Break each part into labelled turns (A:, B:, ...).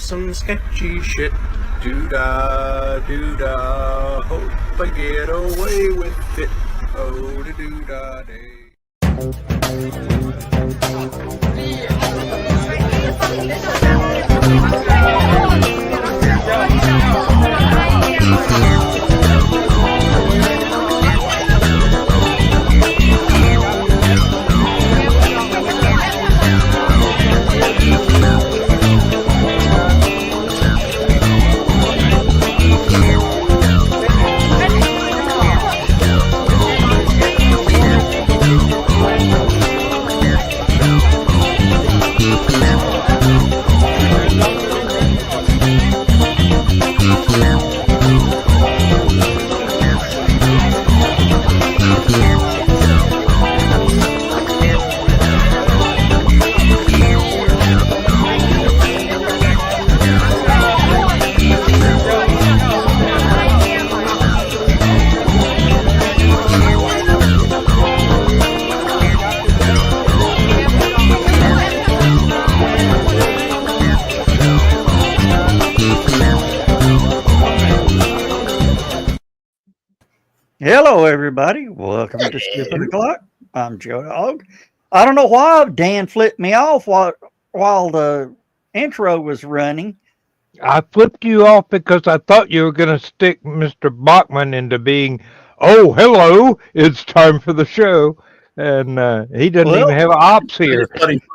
A: some sketchy shit. Doo-dah, doo-dah, hope I get away with it. Oh, the doo-dah day.
B: Hello, everybody. Welcome to Skip the Clock. I'm Joe Dog. I don't know why Dan flipped me off while the intro was running.
C: I flipped you off because I thought you were going to stick Mr. Bachman into being, oh, hello, it's time for the show. And he doesn't even have ops here.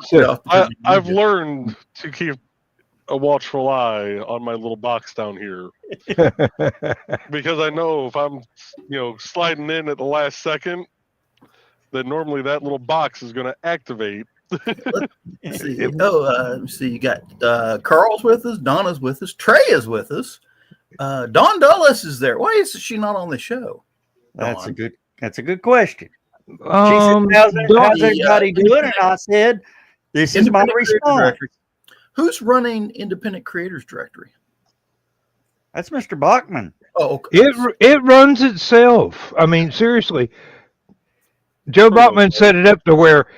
D: So, I've learned to keep a watchful eye on my little box down here. Because I know if I'm, sliding in at the last second, then normally that little box is going to activate.
E: Let's see. See, you got Carl's with us, Donna's with us, Trey is with us. Dawn Dulles is there. Why is she not on the show?
B: That's a good question. She said, how's everybody doing? And I said, this is my response.
E: Who's running Independent Creators Directory?
B: That's Mr. Bachman.
E: Oh, okay.
C: It runs itself. I mean, seriously. Joe Bachman set it up to where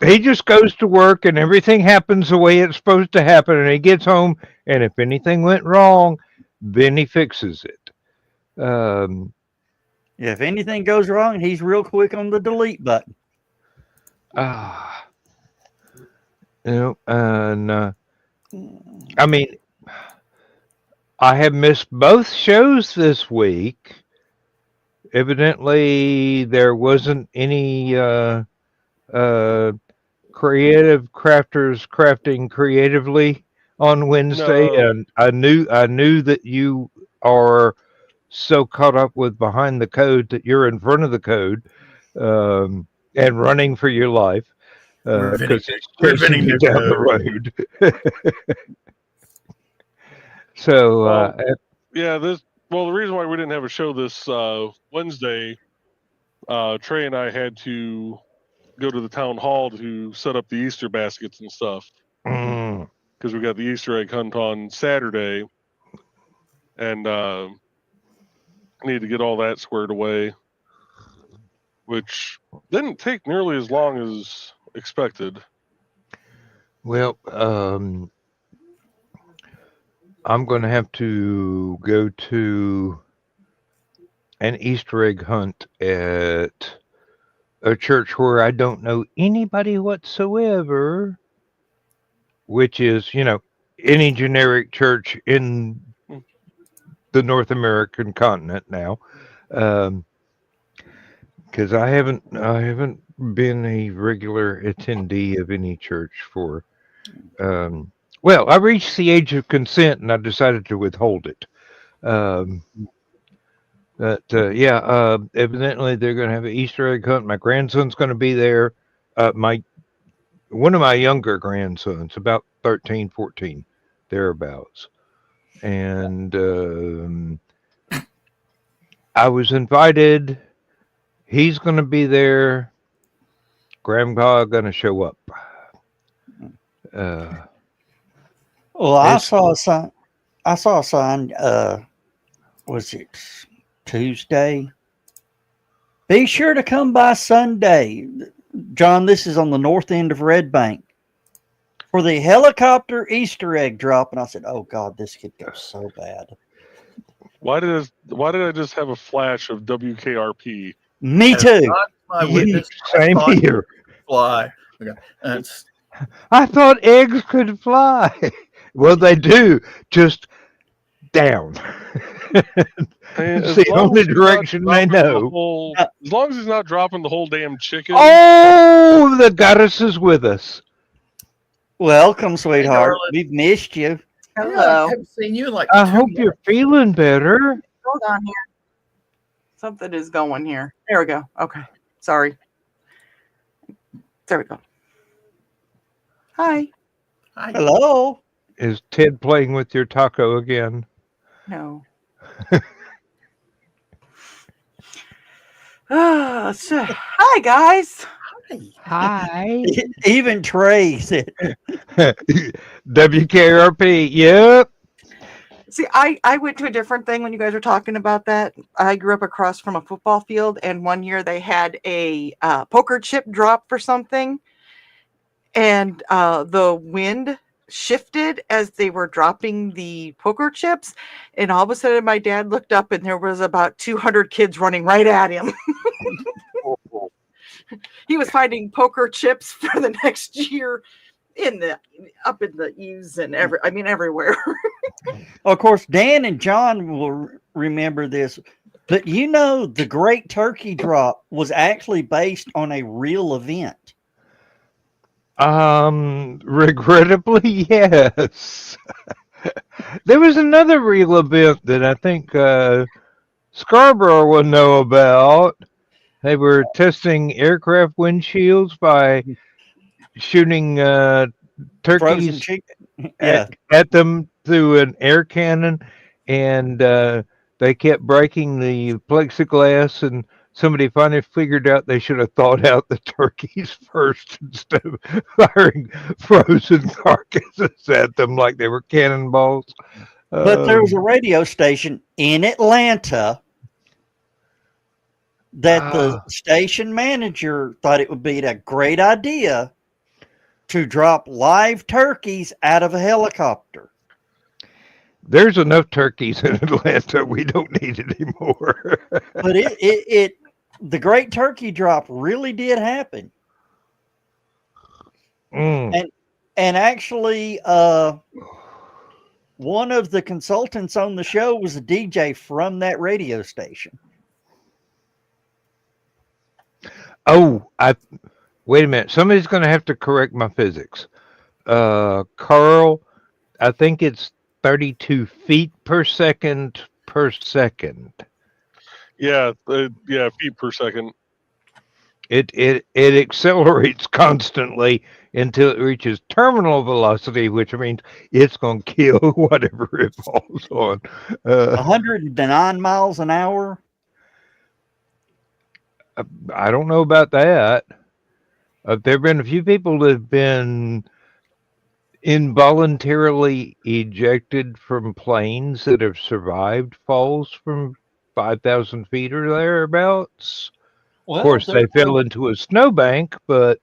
C: he just goes to work and everything happens the way it's supposed to happen, and he gets home, and if anything went wrong, then he fixes it.
B: If anything goes wrong, he's real quick on the delete button.
C: I mean, I have missed both shows this week. Evidently, there wasn't any creative crafters crafting creatively on Wednesday, and I knew that you are so caught up with behind the code that you're in front of the code and running for your life because it's chasing you down the road. So
D: the reason why we didn't have a show this Wednesday, Trey and I had to go to the town hall to set up the Easter baskets and stuff because we got the Easter egg hunt on Saturday, and need to get all that squared away, which didn't take nearly as long as expected.
C: Well, I'm going to have to go to an Easter egg hunt at a church where I don't know anybody whatsoever, which is, any generic church in the North American continent now, because I haven't been a regular attendee of any church for. Well, I reached the age of consent and I decided to withhold it. Evidently they're going to have an Easter egg hunt. My grandson's going to be there. One of my younger grandsons, about 13, 14, thereabouts. And I was invited. He's going to be there. Grandpa going to show up.
B: Well, I saw a sign. Was it Tuesday? Be sure to come by Sunday. John, this is on the north end of Red Bank. for the helicopter Easter egg drop, and I said, "Oh God, this could go so bad."
D: Why did I just have a flash of WKRP?
B: Me
E: As
B: too.
E: God is my witness, I
C: Same
E: thought it
C: here.
E: would fly. Okay. That's
C: I thought eggs could fly. Well, they do, just down. It's the only direction they know.
D: As long as he's not dropping the whole damn chicken.
C: Oh, the goddess is with us.
B: Welcome, sweetheart.
E: darling.
B: We've missed you.
E: I
F: Hello.
E: haven't seen you in like
C: I
E: 2
C: hope you're
E: months.
C: feeling better.
F: Hold on here. Something is going here. There we go. Okay. Sorry. There we go. Hi.
E: Hi.
B: Hello.
C: Is Ted playing with your taco again?
F: No. Hi, guys.
C: Hi.
B: Even Trey said,
C: WKRP, yep.
F: See, I went to a different thing when you guys were talking about that. I grew up across from a football field, and one year they had a poker chip drop for something, and the wind shifted as they were dropping the poker chips, and all of a sudden my dad looked up and there was about 200 kids running right at him. He was finding poker chips for the next year up in the eaves and everywhere.
B: of course, Dan and John will remember this, but the Great Turkey Drop was actually based on a real event.
C: Regrettably, yes. There was another real event that I think Scarborough will know about. They were testing aircraft windshields by shooting
B: Frozen
C: turkeys
B: chicken. Yeah.
C: at them through an air cannon, and they kept breaking the plexiglass, and somebody finally figured out they should have thawed out the turkeys first instead of firing frozen carcasses at them like they were cannonballs.
B: But there was a radio station in Atlanta that the station manager thought it would be a great idea to drop live turkeys out of a helicopter.
C: There's enough turkeys in Atlanta. We don't need any more.
B: But the Great Turkey Drop really did happen. And actually, one of the consultants on the show was a DJ from that radio station.
C: Oh, wait a minute. Somebody's going to have to correct my physics. Carl, I think it's 32 feet per second per second.
D: Yeah, feet per second.
C: It accelerates constantly until it reaches terminal velocity, which means it's going to kill whatever it falls on.
B: 109 miles an hour.
C: I don't know about that. There have been a few people that have been involuntarily ejected from planes that have survived falls from 5,000 feet or thereabouts.
B: Well,
C: of course, they fell into a snowbank, but...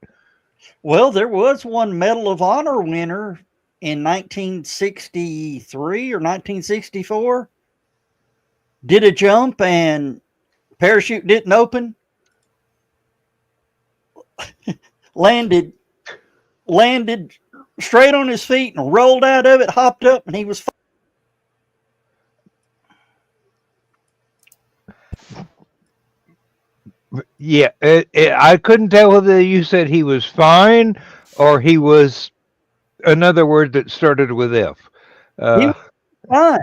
B: Well, there was one Medal of Honor winner in 1963 or 1964. Did a jump and parachute didn't open. landed straight on his feet and rolled out of it, hopped up, and he was fine.
C: Yeah, I couldn't tell whether you said he was fine or he was another word that started with F.
B: He was fine.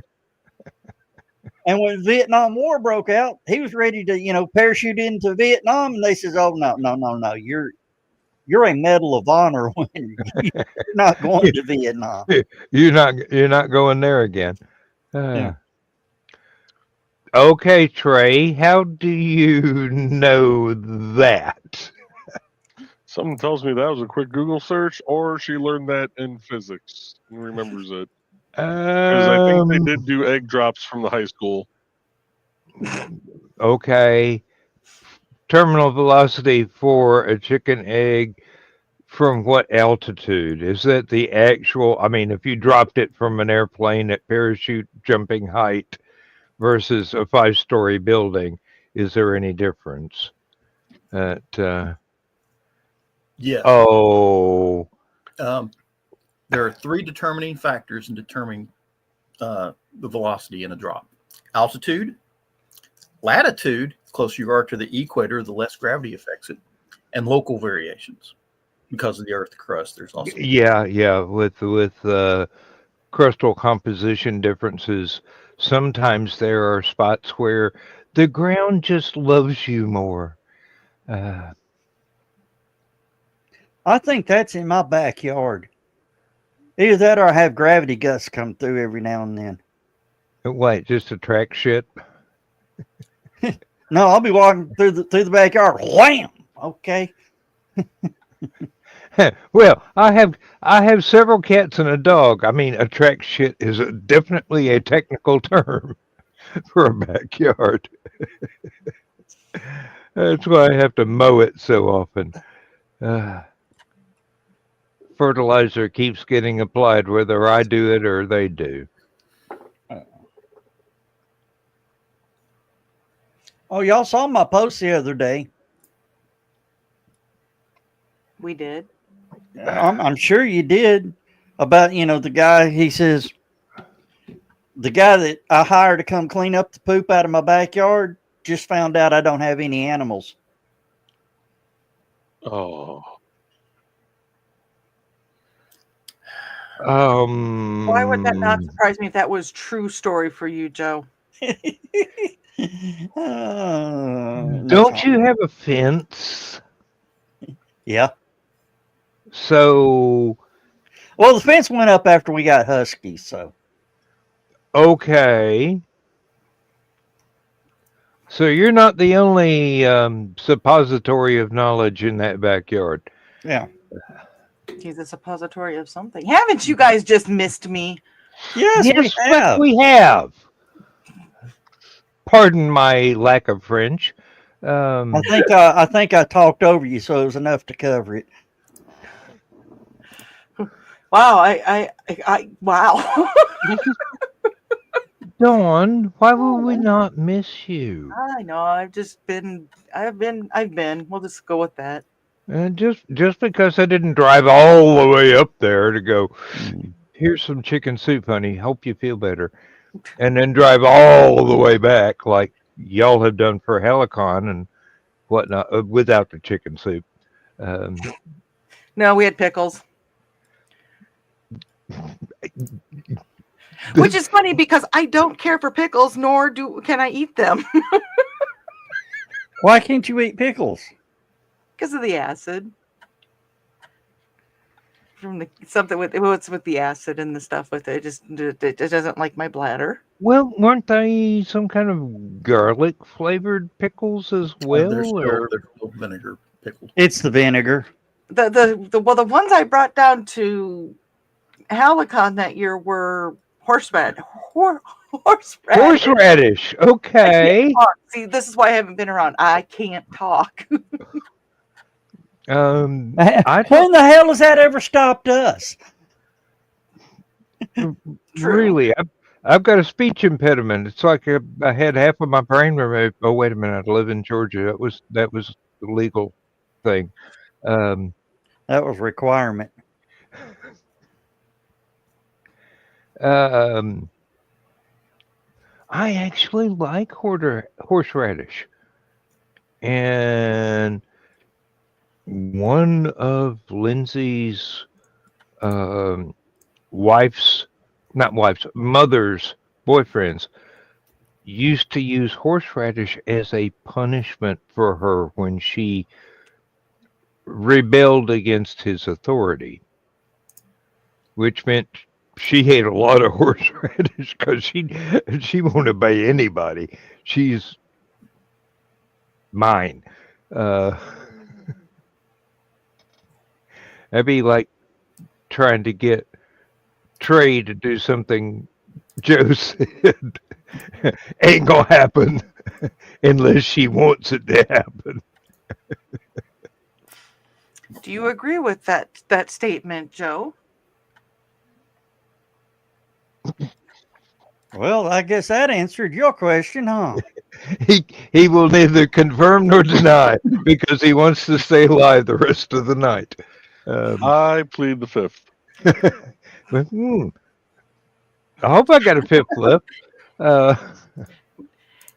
B: And when the Vietnam War broke out, he was ready to, parachute into Vietnam, and they says, "Oh no, you're a Medal of Honor winner. You're not going to Vietnam.
C: You're not going there again."
B: Yeah.
C: Okay, Trey, how do you know that?
D: Something tells me that was a quick Google search, or she learned that in physics and remembers it. Because I think they did do egg drops from the high school.
C: Okay. Terminal velocity for a chicken egg from what altitude? Is that the actual? I mean, if you dropped it from an airplane at parachute jumping height versus a 5-story building, is there any difference?
E: Yes.
C: Oh,
E: There are 3 determining factors in determining the velocity in a drop: altitude, latitude, the closer you are to the equator, the less gravity affects it, and local variations. Because of the Earth crust, there's also
C: yeah. With crustal composition differences, sometimes there are spots where the ground just loves you more.
B: I think that's in my backyard. Either that or I have gravity gusts come through every now and then.
C: Wait, just attract shit?
B: No, I'll be walking through the backyard. Wham! Okay.
C: Well, I have several cats and a dog. I mean, attract shit is definitely a technical term for a backyard. That's why I have to mow it so often. Fertilizer keeps getting applied whether I do it or they do.
B: Oh, y'all saw my post the other day.
F: We did.
B: I'm sure you did. About, the guy, he says, the guy that I hired to come clean up the poop out of my backyard just found out I don't have any animals.
D: Oh.
F: Why would that not surprise me if that was true story for you, Joe?
C: Don't you have a fence?
B: Yeah.
C: So,
B: well, the fence went up after we got huskies, so.
C: Okay. So you're not the only suppository of knowledge in that backyard.
B: Yeah.
F: He's a suppository of something. Haven't you guys just missed me?
B: Yes, we have.
C: We have. Pardon my lack of French.
B: I think I talked over you, so it was enough to cover it.
F: Wow, I wow.
C: Dawn, why would we not miss you?
F: I know. I've been. We'll just go with that.
C: Just because I didn't drive all the way up there to go, here's some chicken soup, honey. Hope you feel better. And then drive all the way back like y'all have done for Helicon and whatnot without the chicken soup.
F: No, we had pickles. Which is funny because I don't care for pickles, nor can I eat them.
B: Why can't you eat pickles?
F: Because of the acid. From something with what's with the acid and the stuff with it. It doesn't like my bladder.
C: Well, weren't they some kind of garlic flavored pickles as well?
E: They're still vinegar pickled.
B: It's the vinegar.
F: The ones I brought down to Halicon that year were horseradish.
C: Horseradish. Okay.
F: See, this is why I haven't been around. I can't talk.
B: When the hell has that ever stopped us?
C: Really, I've got a speech impediment. It's like I had half of my brain removed. Oh, wait a minute! I live in Georgia. That was the legal thing.
B: That was a requirement.
C: I actually like horseradish, and one of Lindsay's mother's boyfriends used to use horseradish as a punishment for her when she rebelled against his authority, which meant she ate a lot of horseradish because she won't obey anybody. She's mine. That'd be like trying to get Trey to do something Joe said ain't gonna happen unless she wants it to happen.
F: Do you agree with that statement, Joe?
B: Well, I guess that answered your question, huh?
C: He will neither confirm nor deny because he wants to stay alive the rest of the night.
D: I plead the fifth.
C: But, I hope I got a fifth left.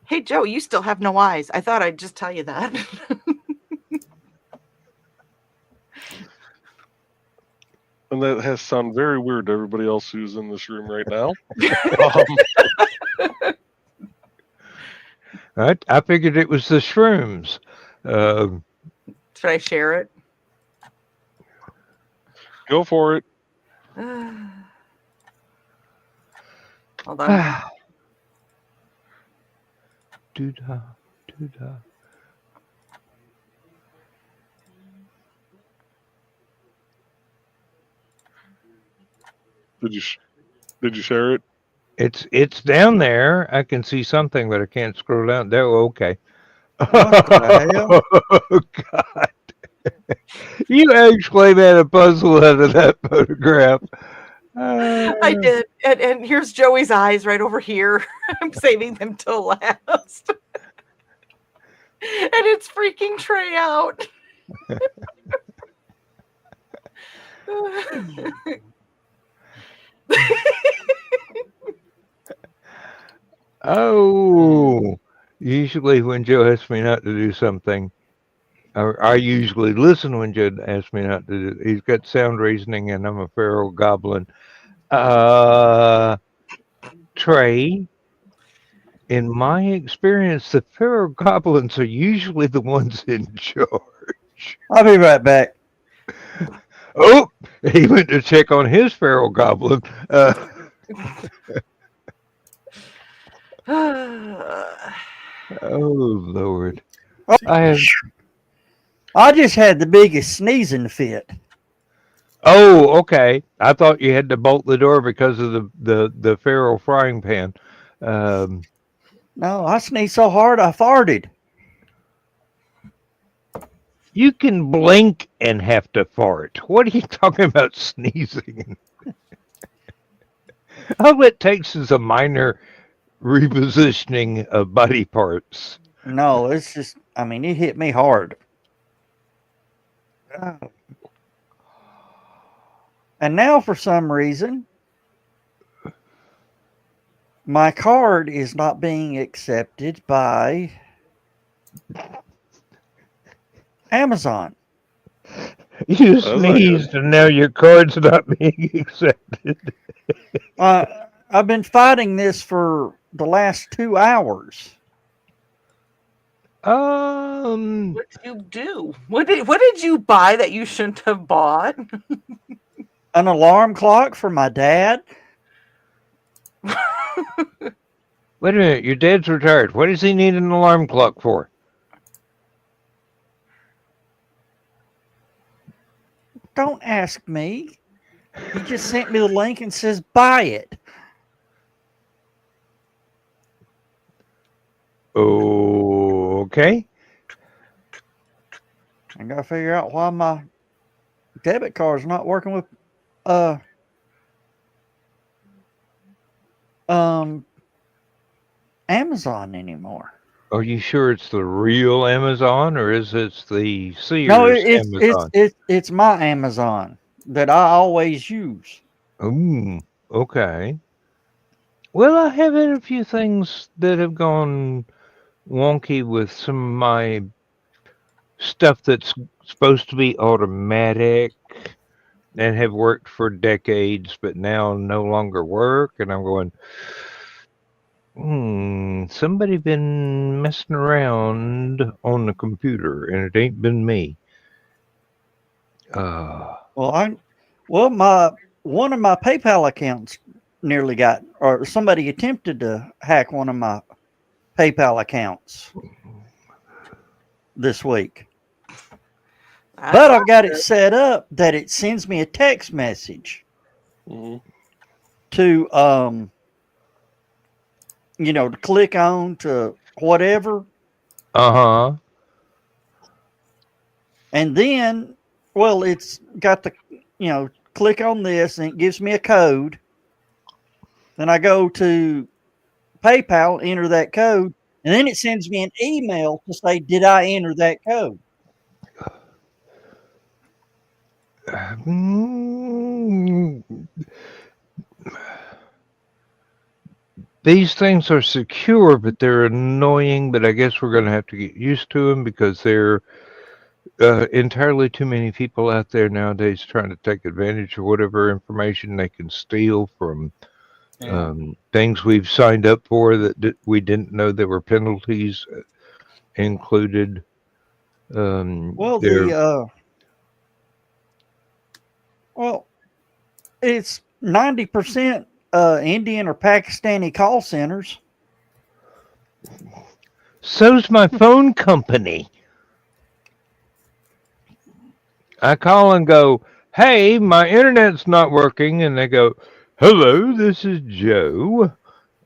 F: Hey, Joe, you still have no eyes. I thought I'd just tell you that.
D: And that has sounded very weird to everybody else who's in this room right now.
C: I figured it was the shrooms.
F: Should I share it?
D: Go for it.
F: Hold on.
C: Doo-dah, doo-dah.
D: Did you share it?
C: It's down there. I can see something, but I can't scroll down. There, okay.
B: What the hell?
C: Oh God! You actually made a puzzle out of that photograph.
F: I did. And here's Joey's eyes right over here. I'm saving them till last. And it's freaking Trey out.
C: Oh, usually when Joe asks me not to do something, or I usually listen when Joe asks me not to do. He's got sound reasoning, and I'm a feral goblin. Trey, in my experience, the feral goblins are usually the ones in charge.
B: I'll be right back.
C: Oh, he went to check on his feral goblin. Oh Lord!
B: I just had the biggest sneezing fit.
C: Oh, okay. I thought you had to bolt the door because of the feral frying pan.
B: No, I sneezed so hard I farted.
C: You can blink and have to fart. What are you talking about sneezing? All it takes is a minor repositioning of body parts.
B: No, it's just, I mean, it hit me hard. And now, for some reason, my card is not being accepted by Amazon.
C: You sneezed and now your card's not being accepted.
B: I've been fighting this for the last 2 hours.
F: What did you do? What did you buy that you shouldn't have bought?
B: An alarm clock for my dad.
C: Wait a minute, your dad's retired. What does he need an alarm clock for?
B: Don't ask me. He just sent me the link and says buy it.
C: Okay.
B: I gotta figure out why my debit card's not working with Amazon anymore.
C: Are you sure it's the real Amazon or is it the Sears
B: No,
C: Amazon?
B: it's my Amazon that I always use.
C: Okay. Well, I have had a few things that have gone wonky with some of my stuff that's supposed to be automatic and have worked for decades, but now no longer work. And I'm going, somebody been messing around on the computer, and it ain't been me.
B: One of my PayPal accounts nearly got, or somebody attempted to hack one of my PayPal accounts this week. But I've got it set up that it sends me a text message to, to click on to whatever.
C: Uh-huh.
B: And then Well, it's got the, click on this and it gives me a code. Then I go to PayPal, enter that code, and then it sends me an email to say, did I enter that code?
C: These things are secure, but they're annoying. But I guess we're going to have to get used to them because there are entirely too many people out there nowadays trying to take advantage of whatever information they can steal from things we've signed up for that we didn't know there were penalties included.
B: Well, it's 90% Indian or Pakistani call centers.
C: So's my phone company. I call and go, hey, my internet's not working. And they go, hello, this is Joe.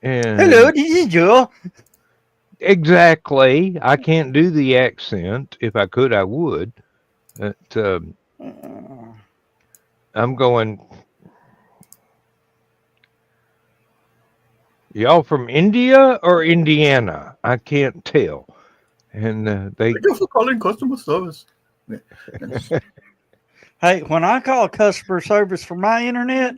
C: And
B: hello, this is Joe.
C: Exactly. I can't do the accent. If I could, I would. But I'm going, y'all from India or Indiana? I can't tell. And they...
E: Thank you for calling customer service.
B: Hey, when I call customer service for my internet,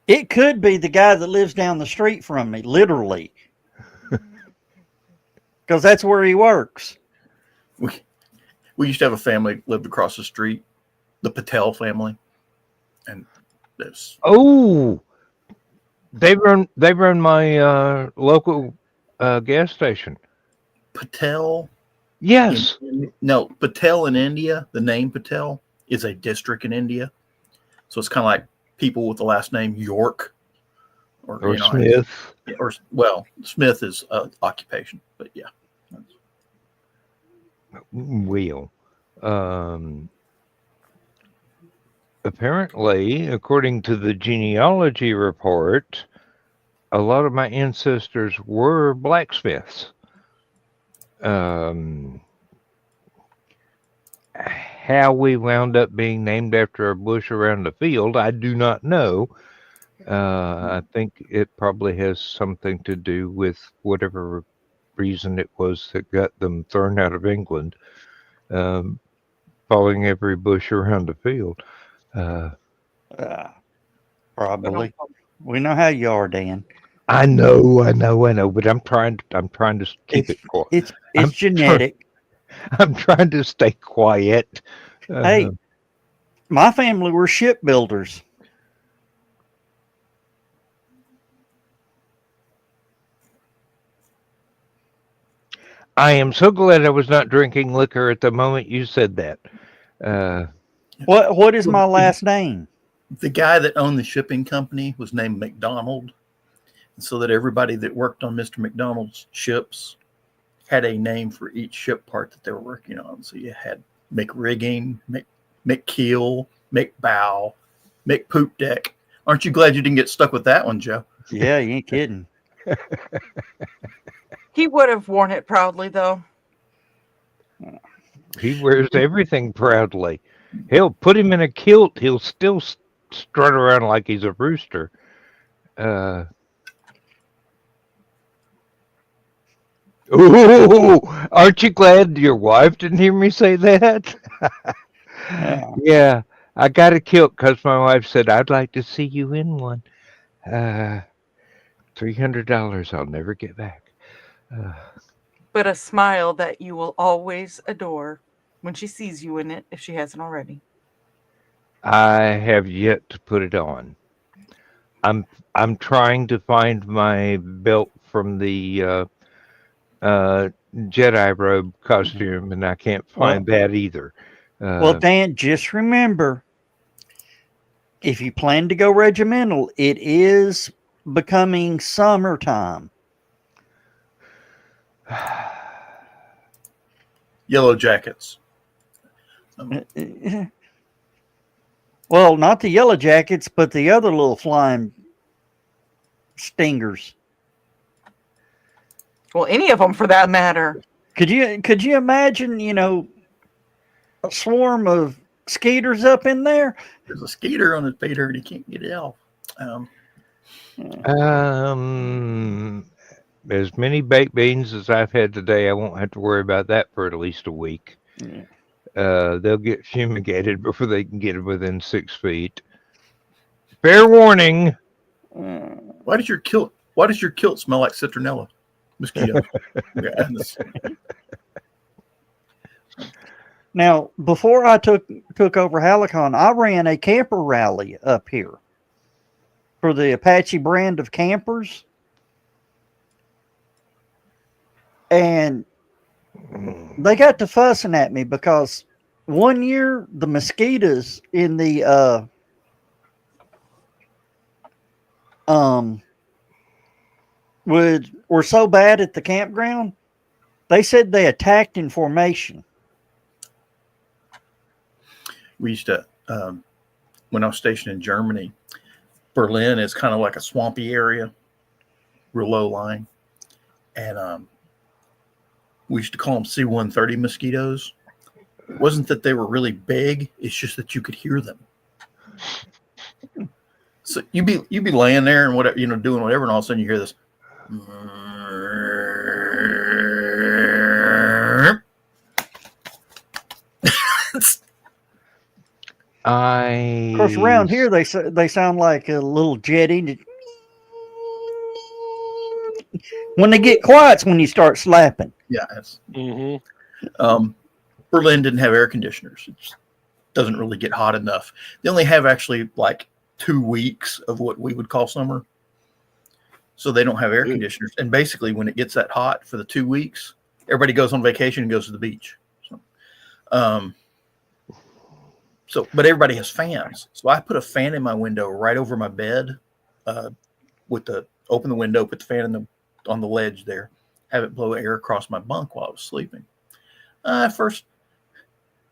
B: it could be the guy that lives down the street from me, literally. Because that's where he works.
E: We used to have a family that lived across the street, the Patel family. And there's...
C: Oh, they run my local gas station.
E: Patel?
C: Yes.
E: No, Patel in India, the name Patel is a district in India. So it's kind of like people with the last name York
C: or Smith.
E: Smith is occupation, but yeah.
C: Wheel. Apparently, according to the genealogy report, a lot of my ancestors were blacksmiths. How we wound up being named after a bush around the field, I do not know. I think it probably has something to do with whatever reason it was that got them thrown out of England, following every bush around the field.
B: Probably. We know how you are, Dan.
C: I know, but I'm trying to keep it quiet.
B: It's genetic.
C: I'm trying to stay quiet.
B: Hey, my family were shipbuilders.
C: I am so glad I was not drinking liquor at the moment you said that.
B: What is my last name?
E: The guy that owned the shipping company was named McDonald. So that everybody that worked on Mr. McDonald's ships had a name for each ship part that they were working on. So you had McRigging, McKeel, McBow, McPoop Deck. Aren't you glad you didn't get stuck with that one, Joe?
B: Yeah, you ain't kidding.
F: He would have worn it proudly, though.
C: He wears everything proudly. Hell, put him in a kilt, he'll still strut around like he's a rooster. Ooh, aren't you glad your wife didn't hear me say that? Yeah, I got a kilt because my wife said, I'd like to see you in one. $300 I'll never get back.
F: But a smile that you will always adore when she sees you in it, if she hasn't already.
C: I have yet to put it on. I'm trying to find my belt from the Jedi robe costume, and I can't find that either.
B: Well, Dan, just remember, if you plan to go regimental, it is becoming summertime.
E: Yellow Jackets.
B: Well, not the Yellow Jackets, but the other little flying stingers.
F: Well, any of them for that matter.
B: Could you imagine, swarm of skeeters up in there?
E: There's a skeeter on his Peter and he can't get it off.
C: As many baked beans as I've had today, I won't have to worry about that for at least a week.
B: Yeah.
C: They'll get fumigated before they can get within 6 feet. Fair warning.
E: Why does your kilt smell like citronella? Mosquito.
B: Now, before I took over Halicon, I ran a camper rally up here for the Apache brand of campers. And they got to fussing at me because one year the mosquitoes in the were so bad at the campground, they said they attacked in formation.
E: We used to, when I was stationed in Germany, Berlin is kind of like a swampy area, real low lying. And we used to call them C-130 mosquitoes. It wasn't that they were really big. It's just that you could hear them. So you'd be laying there and whatever, doing whatever, and all of a sudden you hear this.
B: Of course, around here they sound like a little jetty. When they get quiet, it's when you start slapping.
E: Yeah. Berlin didn't have air conditioners. It doesn't really get hot enough. They only have actually like 2 weeks of what we would call summer. So they don't have air conditioners. And basically when it gets that hot for the 2 weeks, everybody goes on vacation and goes to the beach. But everybody has fans. So I put a fan in my window right over my bed, open the window, put the fan on the ledge there, have it blow air across my bunk while I was sleeping. First,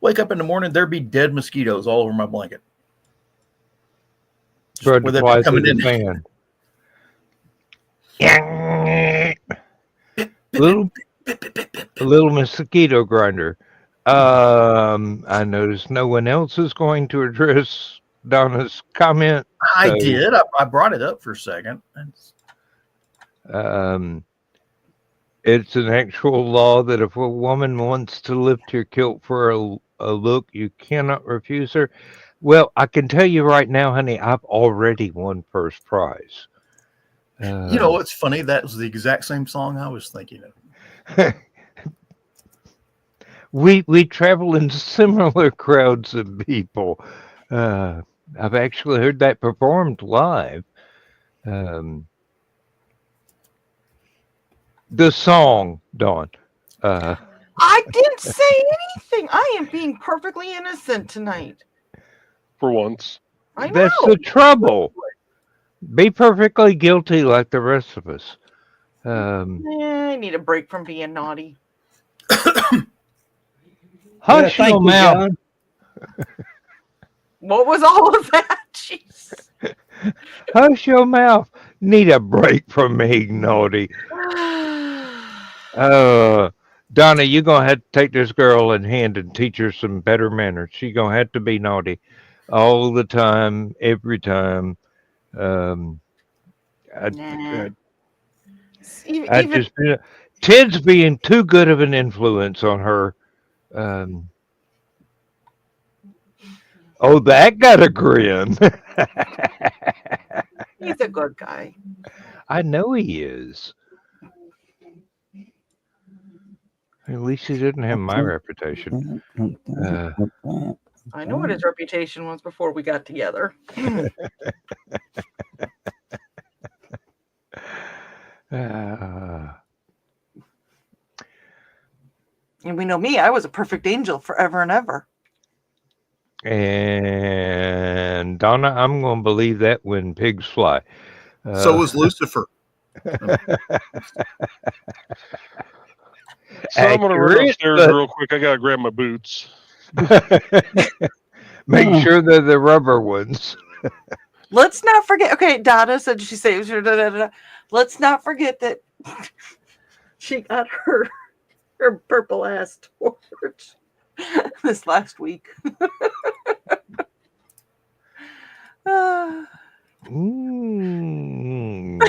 E: wake up in the morning, there'd be dead mosquitoes all over my blanket.
C: Where they're coming in. Fan. A little mosquito grinder. I noticed no one else is going to address Donna's comment.
E: I did. I brought it up for a second.
C: It's an actual law that if a woman wants to lift your kilt for a look, you cannot refuse her. Well, I can tell you right now, honey, I've already won first prize.
E: What's funny? That was the exact same song I was thinking of.
C: We travel in similar crowds of people. I've actually heard that performed live. The song, Dawn.
F: I didn't say anything. I am being perfectly innocent tonight.
D: For once.
F: I know.
C: That's the trouble. Be perfectly guilty like the rest of us.
F: I need a break from being naughty.
C: Hush your mouth.
F: What was all of that? Jeez.
C: Hush your mouth. Need a break from being naughty. Donna, you're going to have to take this girl in hand and teach her some better manners. She's going to have to be naughty all the time, every time. Ted's being too good of an influence on her. That got a grin.
F: He's a good guy.
C: I know he is. At least he didn't have my reputation.
F: I know what his reputation was before we got together. And we know me, I was a perfect angel forever and ever.
C: And Donna, I'm going to believe that when pigs fly.
E: So was Lucifer.
D: So I'm going to run upstairs real quick. I got to grab my boots.
C: Make sure they're the rubber ones.
F: Let's not forget. Okay, Donna said she saves her. Let's not forget that she got her purple ass torch. this last week.
C: Mm.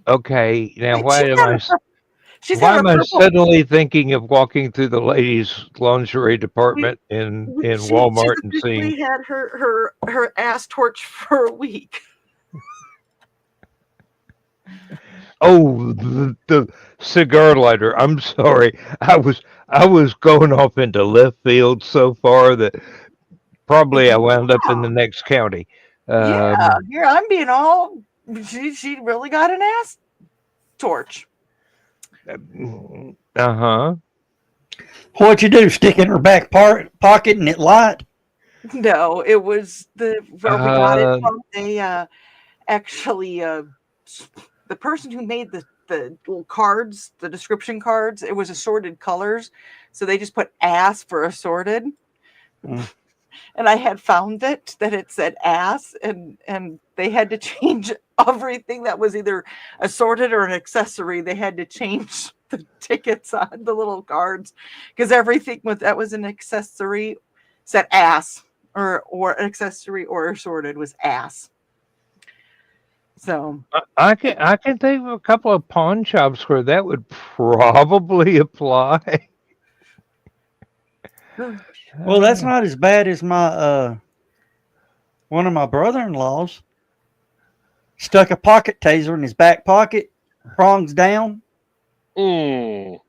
C: Okay, now why am I
F: She's
C: why
F: got
C: am
F: her
C: I
F: purple.
C: suddenly thinking of walking through the ladies' lingerie department in
F: She
C: Walmart and seeing?
F: officially had her ass torch for a week.
C: Oh, the cigar lighter. I'm sorry. I was going off into left field so far that probably I wound up in the next county.
F: Yeah, here I'm being all. She really got an ass torch.
C: Uh-huh.
B: What'd you do? Stick in her back pocket and it light?
F: No, it was where we got it from. They actually the person who made the little cards, the description cards, it was assorted colors, so they just put ass for assorted. And I had found that it said ass, and they had to change everything that was either assorted or an accessory. They had to change the tickets on the little cards because everything that was an accessory said ass, or an accessory or assorted was ass. So
C: I can think of a couple of pawn shops where that would probably apply.
B: Well, that's not as bad as my one of my brother-in-laws stuck a pocket taser in his back pocket, prongs down.
D: Mm.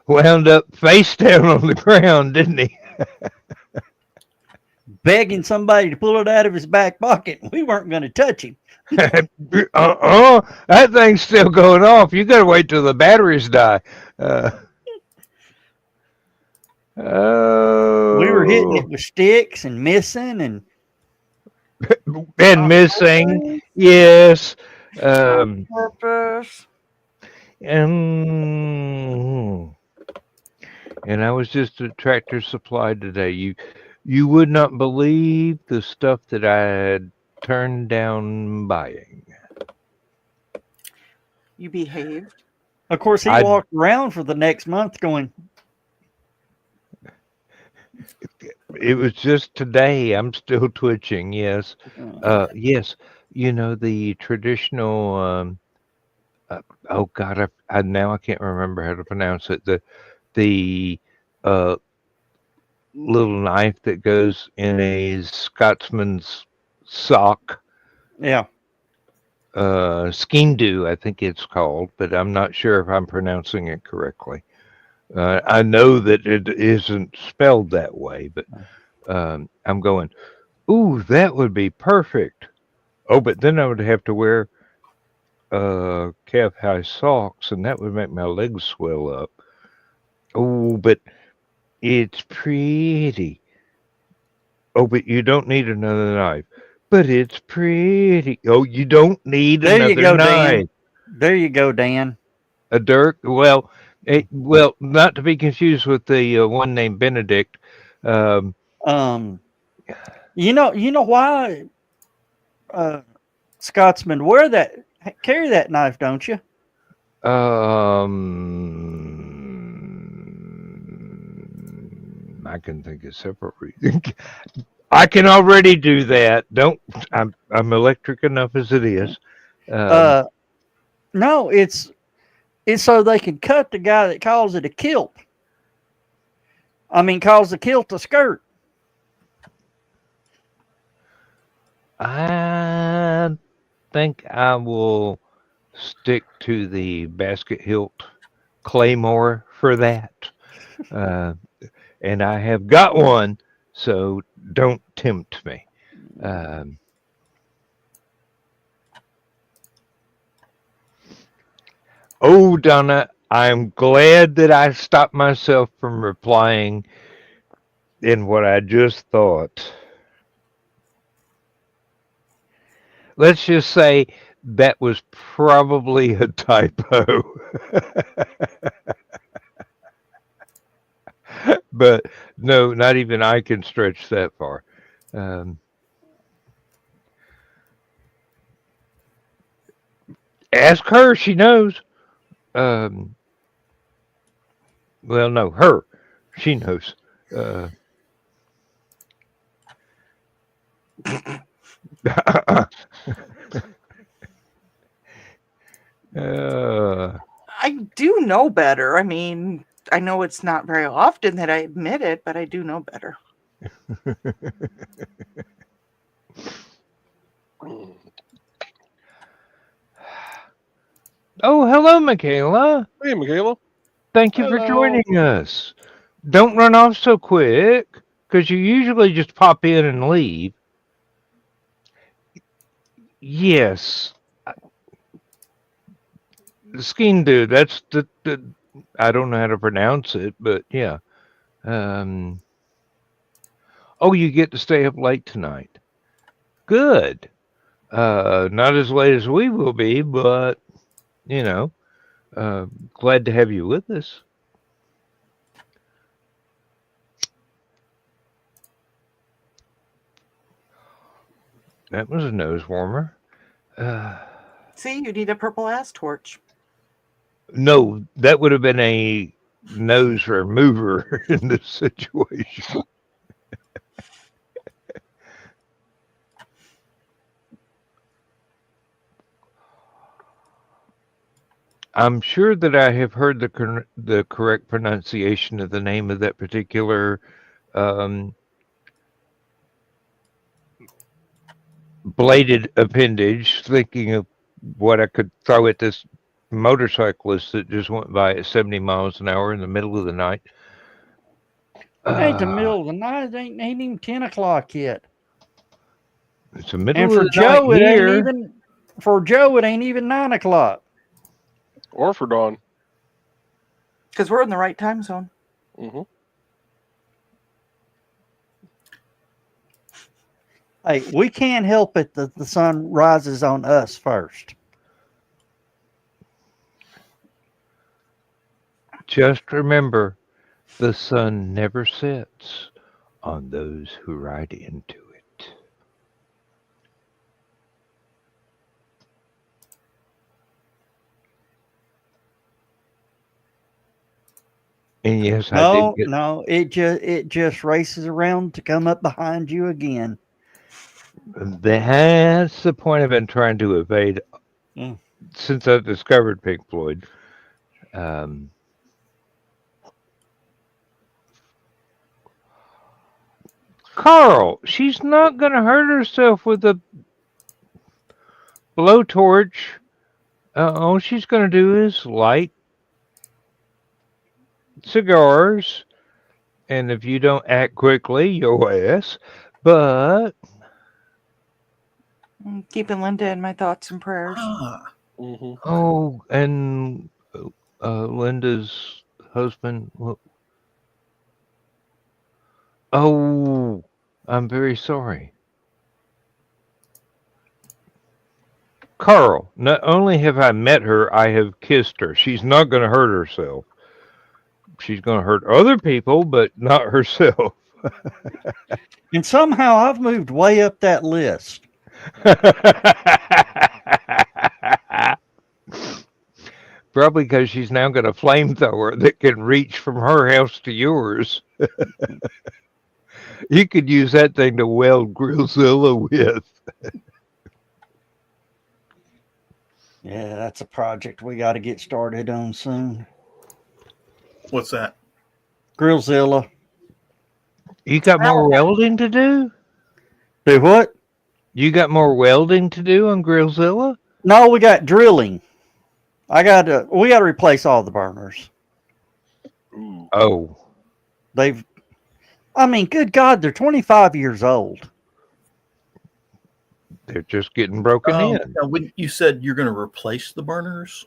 C: Wound up face down on the ground, didn't he?
B: Begging somebody to pull it out of his back pocket. We weren't going to touch him.
C: That thing's still going off. You got to wait till the batteries die.
B: We were hitting it with sticks and missing and
C: missing. Yes.
F: purpose.
C: And I was just at Tractor Supply today. You would not believe the stuff that I had turned down buying.
F: You behaved.
B: of course he walked around for the next month going,
C: It was just today. I'm still twitching. Yes. Yes. You know, the traditional, oh God, now I can't remember how to pronounce it. The little knife that goes in a Scotsman's sock.
B: yeah.
C: Scheme do, I think it's called, but I'm not sure if I'm pronouncing it correctly. I know that it isn't spelled that way, but I'm going, ooh, that would be perfect. Oh, but then I would have to wear calf-high socks, and that would make my legs swell up. Oh, but it's pretty. Oh, but you don't need another knife. But it's pretty. Oh, you don't need another knife.
B: Dan. There you go, Dan.
C: A Dirk? Well, not to be confused with the one named Benedict.
B: You know why Scotsmen carry that knife, don't you?
C: I can think of several reasons. I can already do that. I'm electric enough as it is.
B: No, it's so they can cut the guy that calls it a kilt. I mean, calls the kilt a skirt.
C: I think I will stick to the basket hilt claymore for that. And I have got one, so don't tempt me. Oh, Donna, I'm glad that I stopped myself from replying in what I just thought. Let's just say that was probably a typo. But no, not even I can stretch that far. Ask her. She knows. Well, no, her. She knows.
F: I do know better. I mean, I know it's not very often that I admit it, but I do know better.
C: Oh, hello, Michaela.
D: Hey, Michaela.
C: Thank you for joining us. Don't run off so quick, because you usually just pop in and leave. Yes. Skin dude, that's the I don't know how to pronounce it, but yeah. Oh, you get to stay up late tonight. Good. Not as late as we will be, but you know, glad to have you with us. That was a nose warmer.
F: See, you need a purple ass torch.
C: No, that would have been a nose remover in this situation. I'm sure that I have heard the correct pronunciation of the name of that particular bladed appendage, thinking of what I could throw at this motorcyclist that just went by at 70 miles an hour in the middle of the night.
B: It ain't the middle of the night. It ain't even 10 o'clock yet.
C: It's the middle
B: And
C: of
B: for
C: the
B: Joe,
C: night
B: it ain't
C: here.
B: even for Joe, it ain't even 9 o'clock.
D: Or for Dawn.
F: Because we're in the right time zone.
D: Mm-hmm.
B: Hey, we can't help it that the sun rises on us first.
C: Just remember, the sun never sets on those who ride into it. And yes, I did get...
B: No, it just races around to come up behind you again.
C: That's the point I've been trying to evade since I discovered Pink Floyd. Carl, she's not going to hurt herself with a blowtorch. All she's going to do is light cigars, and if you don't act quickly, your ass. But
F: I'm keeping Linda in my thoughts and prayers.
D: Mm-hmm.
C: oh, and Linda's husband. Oh, I'm very sorry. Carl, not only have I met her, I have kissed her. She's not going to hurt herself. She's going to hurt other people, but not herself.
B: And somehow I've moved way up that list.
C: Probably because she's now got a flamethrower that can reach from her house to yours. You could use that thing to weld Grillzilla with.
B: Yeah, that's a project we got to get started on soon.
E: What's that?
B: Grillzilla.
C: You got more welding to do?
B: Do what?
C: You got more welding to do on Grillzilla?
B: No, we got drilling. We got to replace all the burners.
D: Ooh.
C: Oh.
B: I mean, good God, they're 25 years old.
C: They're just getting broken in.
E: Now, when you said you're going to replace the burners,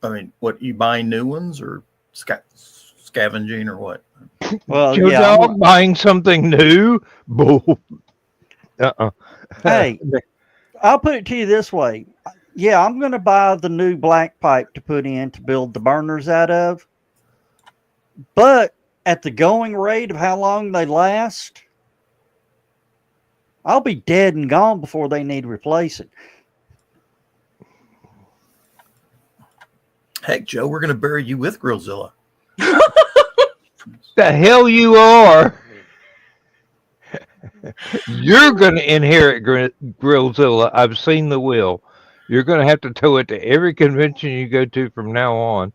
E: I mean, what, you buying new ones or scavenging or what?
B: Well,
C: Your
B: yeah.
C: dog buying something new? Bull.
B: Hey, I'll put it to you this way. Yeah, I'm going to buy the new black pipe to put in to build the burners out of. But at the going rate of how long they last, I'll be dead and gone before they need replacing.
E: Heck, Joe, we're going to bury you with Grillzilla.
C: The hell you are! You're going to inherit Grillzilla. I've seen the will. You're going to have to tow it to every convention you go to from now on.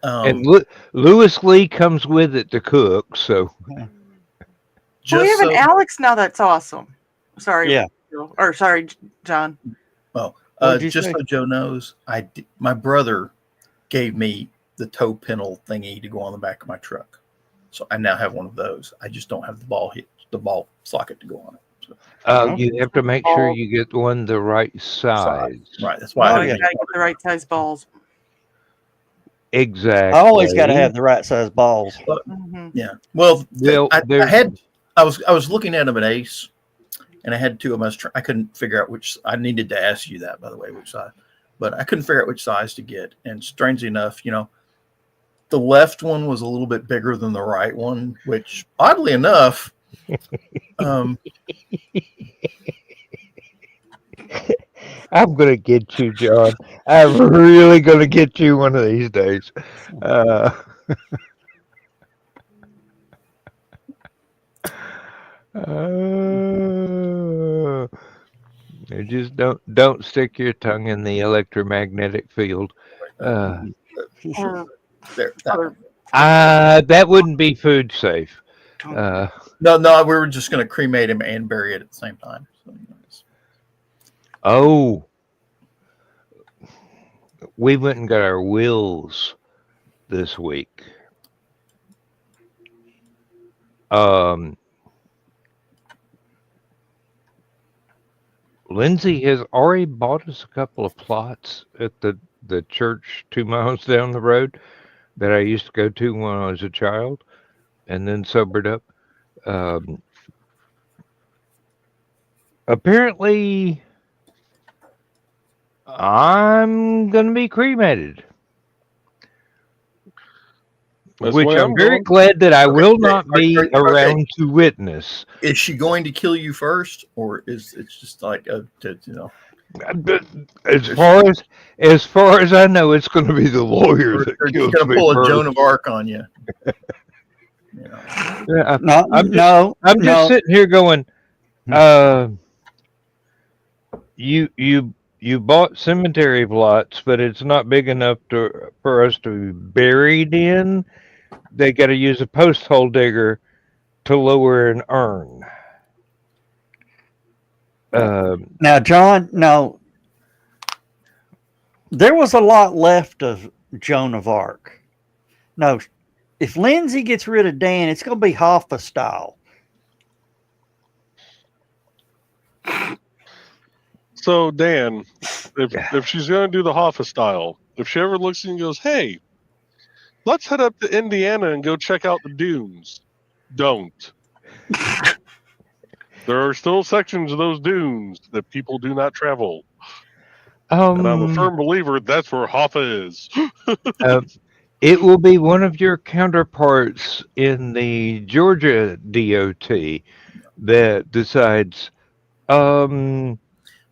C: And Lewis Lee comes with it to cook. So,
F: Well, we have an Alex now. That's awesome. Sorry.
B: Yeah.
F: Or sorry, John.
E: Well,
B: What'd you
E: just
B: say?
E: so Joe knows, my brother gave me the toe pintle thingy to go on the back of my truck, so I now have one of those. I just don't have the ball socket to go on it. So,
C: you have to make sure you get one the right size.
E: right, that's why
F: Oh,
E: I
F: you
E: have
F: gotta get the right size balls.
C: Exactly.
B: I always got to have the right size balls.
F: Mhm.
E: Yeah. Well,
C: Well,
E: I was looking at them at Ace, and I had two of them. I couldn't figure out which. I needed to ask you that, by the way, which size, but I couldn't figure out which size to get. And strangely enough, the left one was a little bit bigger than the right one, which oddly enough,
C: I'm going to get you, John. I'm really going to get you one of these days. Just don't stick your tongue in the electromagnetic field.
F: Or
C: That wouldn't be food safe.
E: no, we were just going to cremate him and bury it at the same time. So,
C: Oh, we went and got our wills this week. Lindsay has already bought us a couple of plots at the church 2 miles down the road that I used to go to when I was a child and then sobered up. Apparently, I'm going to be cremated.
D: That's
C: Which
D: where
C: I'm
D: I'm
C: very
D: going.
C: glad that I will not
E: okay,
C: be
E: okay.
C: around to witness.
E: is she going to kill you first, or is it just like
C: As far as I know, it's going to be the lawyer that
E: or
C: kills
E: she's going to
C: me
E: pull a
C: first.
E: Joan of Arc on you?
C: Yeah,
B: No,
C: I'm just sitting here going, you bought cemetery plots, but it's not big enough for us to be buried in. They got to use a post hole digger to lower an urn.
B: Now, John, no, there was a lot left of Joan of Arc. No, if Lindsay gets rid of Dan, it's going to be Hoffa style.
D: So Dan, if she's going to do the Hoffa style, if she ever looks and goes, "Hey, let's head up to Indiana and go check out the dunes," don't. There are still sections of those dunes that people do not travel. And I'm a firm believer that's where Hoffa is.
C: It will be one of your counterparts in the Georgia DOT that decides.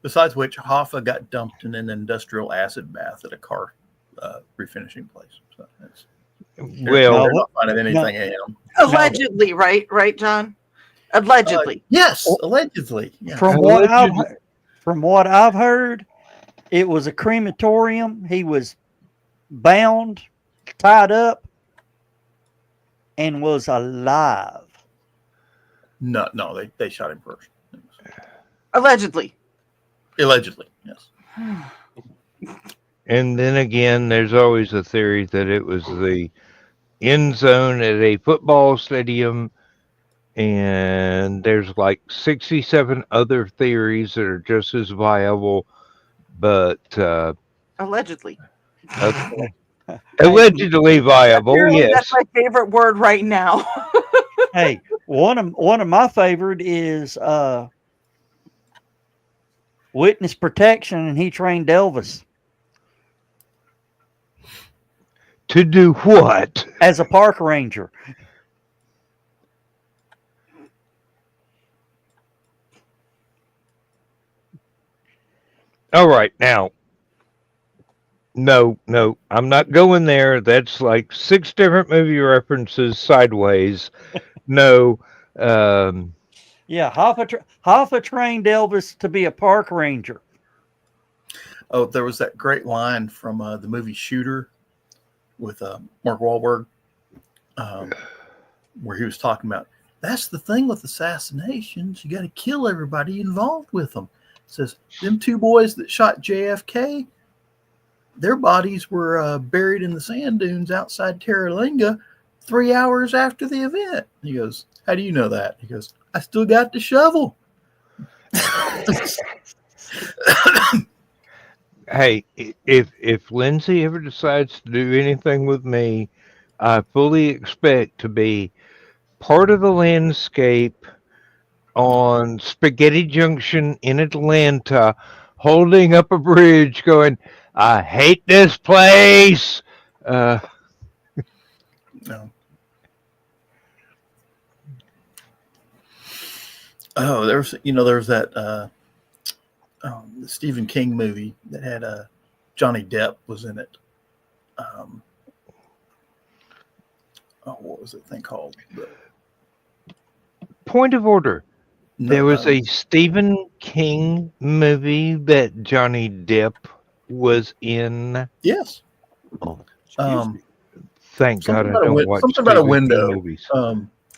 E: Besides which, Hoffa got dumped in an industrial acid bath at a car refinishing place. So they're not finding anything in him.
F: Allegedly, right, John? Allegedly.
E: Yes, allegedly. Yeah.
B: From what I've heard, it was a crematorium. He was bound, tied up, and was alive.
E: No, they shot him first.
F: Allegedly,
E: yes.
C: And then again, there's always a theory that it was the end zone at a football stadium. And there's like 67 other theories that are just as viable, but
F: allegedly.
C: Allegedly viable.
F: Apparently,
C: Yes,
F: that's my favorite word right now.
B: Hey, one of my favorite is witness protection, and he trained Elvis
C: to do what?
B: as a park ranger.
C: All right, now. No, I'm not going there. That's like 6 different movie references sideways. No.
B: Yeah, Hoffa trained Elvis to be a park ranger.
E: Oh, there was that great line from the movie Shooter with Mark Wahlberg, where he was talking about, that's the thing with assassinations. You got to kill everybody involved with them. Says, them 2 boys that shot JFK, their bodies were buried in the sand dunes outside Terralinga 3 hours after the event. He goes, how do you know that? He goes, I still got the shovel.
C: Hey, if Lindsay ever decides to do anything with me, I fully expect to be part of the landscape on Spaghetti Junction in Atlanta, holding up a bridge going, I hate this place.
E: No. Oh, there's that the Stephen King movie that had Johnny Depp was in it. What was that thing called?
C: Point of order.
E: No,
C: There was a Stephen King movie that Johnny Depp was in.
E: Yes.
C: Oh,
E: Um,
C: thank God I
E: about a
C: don't watch
E: something about a
C: Stephen King
E: window.
C: movies.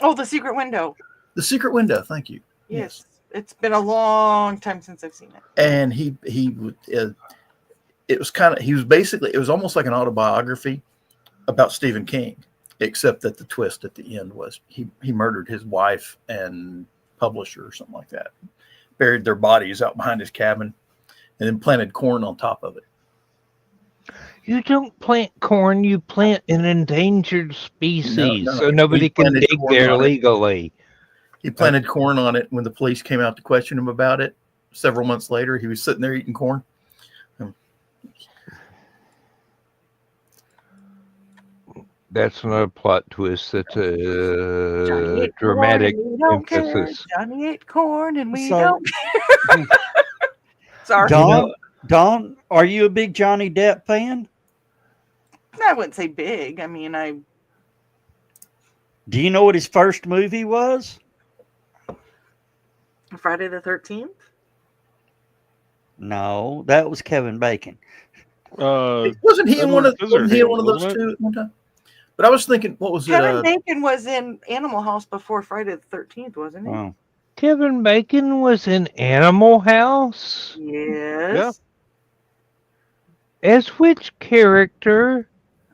F: Oh, The Secret Window.
E: The Secret Window. Thank you.
F: Yes. It's been a long time since I've seen it.
E: And it was kind of, he was basically, it was almost like an autobiography about Stephen King, except that the twist at the end was he murdered his wife and publisher or something like that, buried their bodies out behind his cabin, and then planted corn on top of it.
C: You don't plant corn, you plant an endangered species,
E: No,
C: so nobody can
E: planted
C: dig
E: corn
C: there
E: on it.
C: legally.
E: He planted corn on it. When the police came out to question him about it several months later, he was sitting there eating corn.
C: That's not a plot twist. That's
F: Johnny
C: a
F: ate
C: dramatic
F: corn and we don't care.
C: emphasis.
F: Johnny ate corn and we
B: So-
F: don't care. Sorry.
B: Don, are you a big Johnny Depp fan?
F: I wouldn't say big. I mean,
B: Do you know what his first movie was?
F: Friday the 13th.
B: No, that was Kevin Bacon.
E: Wasn't he in one of those
D: Wasn't it?
E: two at one time? But I was thinking, what was
F: Kevin
E: it?
F: Bacon was in Animal House before Friday the 13th, wasn't he?
B: Oh.
C: Kevin Bacon was in Animal House?
F: Yes.
C: As which character?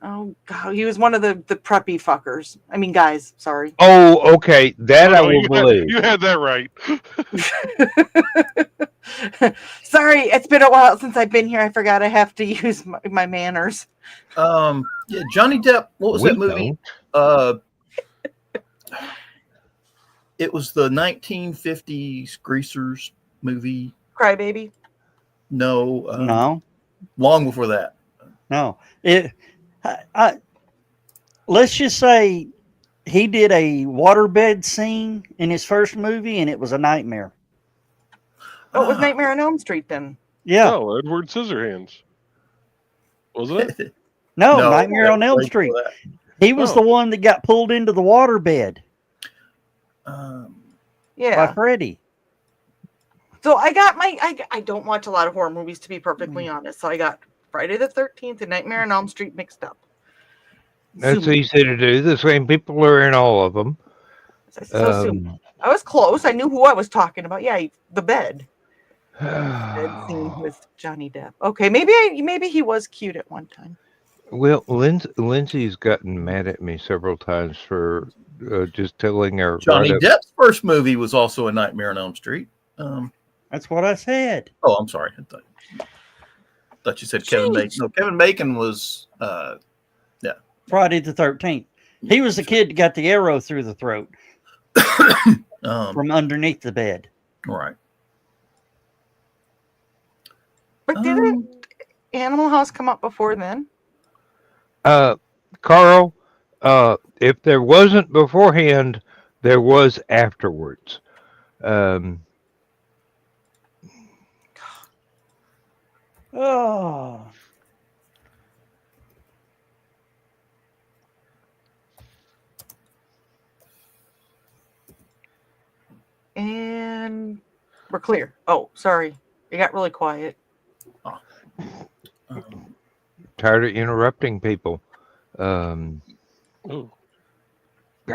F: Oh God, he was one of the preppy fuckers. I mean, guys. Sorry.
C: Oh, okay. That I will
D: you
C: believe.
D: You had that right.
F: Sorry, it's been a while since I've been here. I forgot I have to use my manners.
E: Yeah, Johnny Depp. What was that movie? It was the 1950s Greasers movie.
F: Crybaby.
E: No,
B: No,
E: long before that.
B: no. Let's just say he did a waterbed scene in his first movie, and it was a nightmare.
F: Oh, it was Nightmare on Elm Street then.
B: Yeah,
D: No, Edward Scissorhands. Wasn't it?
B: no, Nightmare on Elm
E: right
B: Street.
E: before that.
B: He was the one that got pulled into the waterbed by
F: Yeah.
B: Freddy.
F: So I got I don't watch a lot of horror movies, to be perfectly honest. So I got Friday the 13th and Nightmare on Elm Street mixed up.
C: That's easy to do. The same people are in all of them.
F: I was close. I knew who I was talking about. Yeah, the bed. Bed scene with Johnny Depp. Okay, maybe he was cute at one time.
C: Well, Lindsay's gotten mad at me several times for just telling her.
E: Johnny
C: right up-
E: Depp's first movie was also A Nightmare on Elm Street.
B: That's what I said.
E: Oh, I'm sorry. I thought you said Kevin Bacon. No, Kevin Bacon was
B: Friday the 13th. He was the kid that got the arrow through the throat from underneath the bed.
E: right.
F: But didn't Animal House come up before then?
C: Carl, if there wasn't beforehand, there was afterwards.
B: Oh.
F: And we're clear. Oh, sorry. It got really quiet.
C: Tired of interrupting people.
D: Ooh.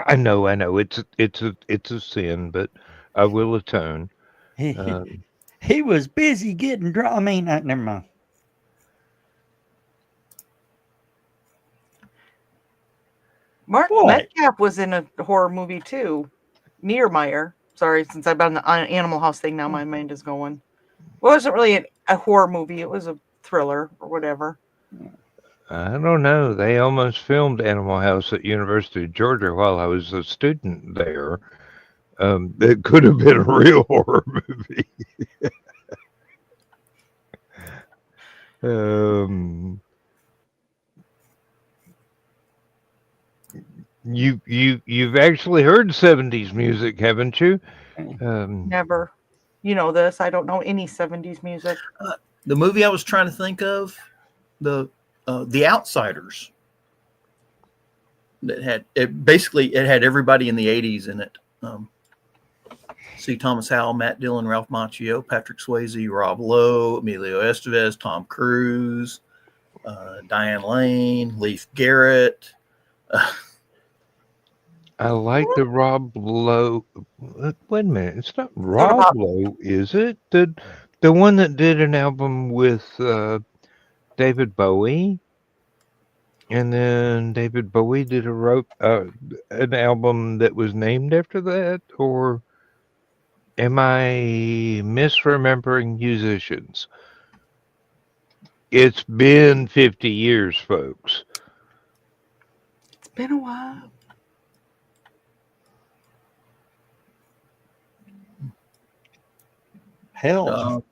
C: I know. It's a sin, but I will atone.
B: He was busy getting drunk. I mean, never mind.
F: Mark
B: What?
F: Metcalf was in a horror movie too. Niermeyer. Sorry, since I've been on the Animal House thing now, my mind is going. It wasn't really a horror movie. It was a thriller or whatever.
C: I don't know. They almost filmed Animal House at University of Georgia while I was a student there. It could have been a real horror movie. You've actually heard 70s music, haven't you?
F: Never. You know this. I don't know any 70s music.
E: The movie I was trying to think of, the Outsiders. That had it had everybody in the 80s in it. C. Thomas Howell, Matt Dillon, Ralph Macchio, Patrick Swayze, Rob Lowe, Emilio Estevez, Tom Cruise, Diane Lane, Leif Garrett.
C: I like the Rob Lowe. Wait a minute, it's not Rob Lowe, is it? The one that did an album with David Bowie, and then David Bowie did an album that was named after that, or am I misremembering musicians? It's been 50 years, folks.
F: It's been a while.
B: Hell,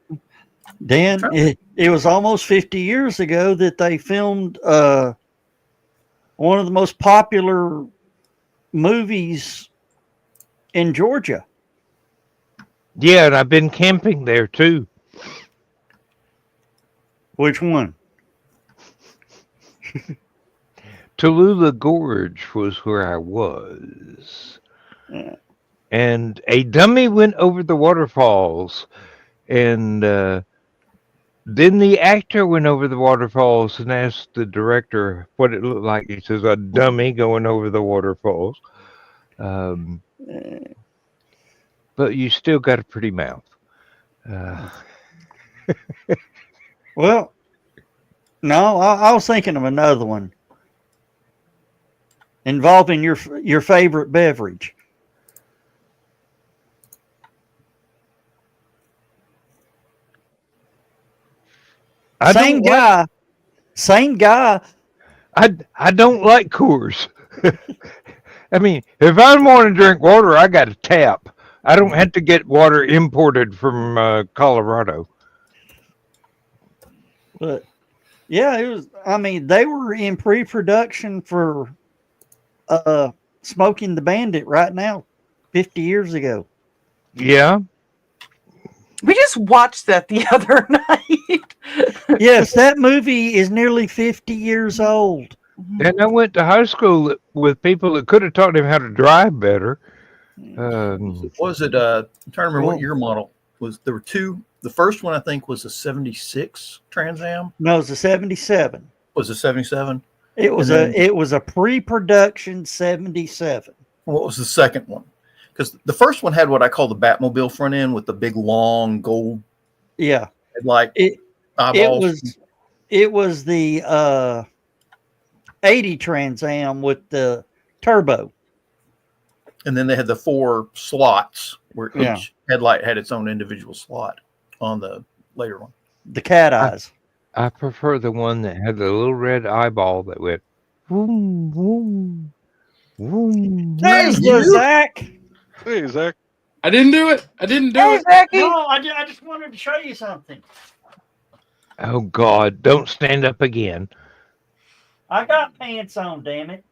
B: Dan, it was almost 50 years ago that they filmed one of the most popular movies in Georgia.
C: Yeah, and I've been camping there too.
B: Which one?
C: Tallulah Gorge was where I was. And a dummy went over the waterfalls. And then the actor went over the waterfalls and asked the director what it looked like. He says, a dummy going over the waterfalls. But you still got a pretty mouth.
B: Well, no, I was thinking of another one involving your favorite beverage. Same guy.
C: I don't like Coors. I mean, if I want to drink water, I got a tap. I don't have to get water imported from Colorado.
B: But yeah, it was. I mean, they were in pre-production for Smoking the Bandit right now, 50 years ago.
C: Yeah.
F: We just watched that the other night.
B: Yes, that movie is nearly 50 years old.
C: And I went to high school with people that could have taught him how to drive better.
E: Was it? I'm trying to remember what year model was. There were two. The first one I think was a '76 Trans Am.
B: No, it was a 77.
E: Was it '77?
B: It was a pre-production 77.
E: What was the second one? Because the first one had what I call the Batmobile front end with the big long gold.
B: Yeah,
E: headlight.
B: It was the 80 Trans Am with the turbo.
E: And then they had the 4 slots where each headlight had its own individual slot on the later one.
B: The cat eyes.
C: I prefer the one that had the little red eyeball that went boom, boom, boom.
B: There's the Zach.
D: Hey, Zach.
G: I didn't do it.
F: Zachy.
B: No, I just wanted to show you something.
C: Oh, God. Don't stand up again.
B: I got pants on, damn it.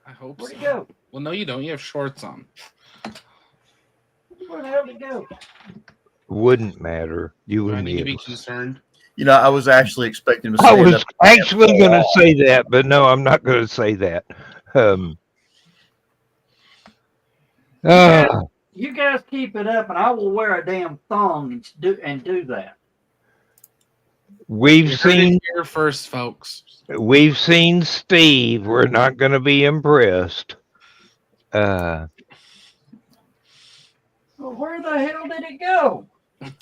G: I hope
B: Where'd
G: so.
B: he go?
G: Well, no, you don't. You have shorts on.
B: Where the hell did he go?
C: wouldn't matter. You
G: Do I
C: wouldn't
G: need to be
C: able to.
G: concerned?
E: You know, I was actually expecting to
C: I
E: say
C: was
E: that.
C: actually going to say that, but no, I'm not going to say that.
B: You guys keep it up, and I will wear a damn thong and do that.
C: We've
G: You heard it
C: seen
G: here first, folks.
C: Steve. We're not going to be impressed.
B: Well, where the hell did it go?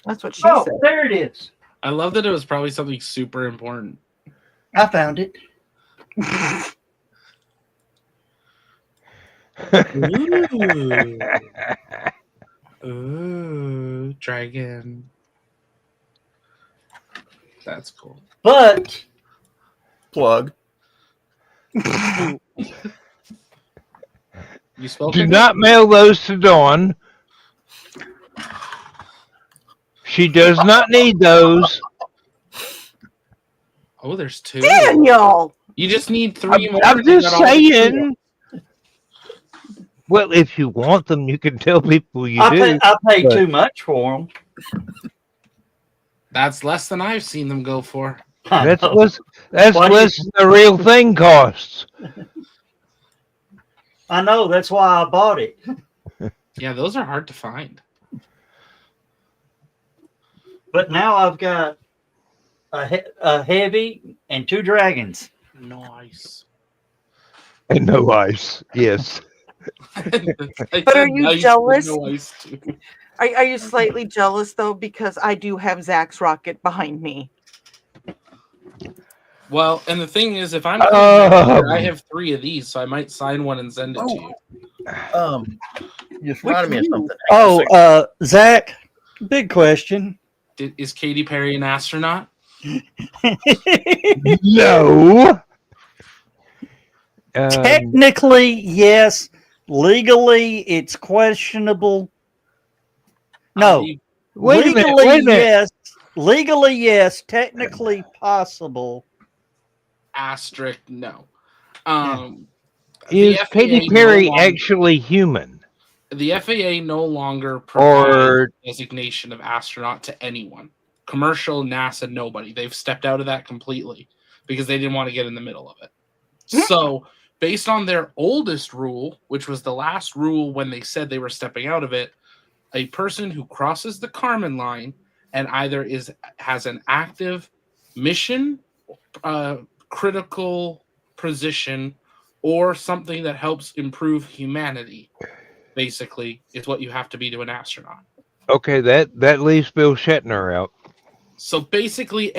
F: That's what she
B: Oh,
F: said.
B: there it is.
G: I love that it was probably something super important.
B: I found it.
G: Ooh, dragon. That's cool.
B: But
E: Plug.
G: You spoke.
C: Do not mail those to Dawn. She does not need those.
G: Oh, there's 2.
F: Daniel!
G: You just need 3 more.
C: I'm
G: and you
C: just
G: got all the
C: saying. Well, if you want them, you can tell people you
B: I
C: do.
B: pay
C: but-
B: too much for them.
G: That's less than I've seen them go for.
C: That's
B: Why
C: less than the real thing costs.
B: I know. That's why I bought it.
G: Yeah, those are hard to find.
B: But now I've got a heavy and 2 dragons.
G: Nice.
C: And no ice. Yes.
F: But are you jealous? Are you slightly jealous though? Because I do have Zach's rocket behind me.
G: Well, and the thing is, if I'm I have 3 of these, so I might sign one and send it to you.
E: You just reminded me of something.
B: Oh, Zach, big question.
G: Is Katy Perry an astronaut?
C: No.
B: Technically, yes. Legally, it's questionable. No.
C: Wait a minute.
B: Yes. Legally, yes. Technically, possible.
G: Asterisk, no.
C: Is
G: the
C: Katy
G: FAA
C: Perry actually human?
G: The FAA no longer provides
C: Or
G: designation of astronaut to anyone. Commercial, NASA, nobody. They've stepped out of that completely because they didn't want to get in the middle of it. So, based on their oldest rule, which was the last rule when they said they were stepping out of it, a person who crosses the Kármán line and either has an active mission, critical position, or something that helps improve humanity, basically, is what you have to be to an astronaut.
C: okay, that leaves Bill Shatner out.
G: So basically,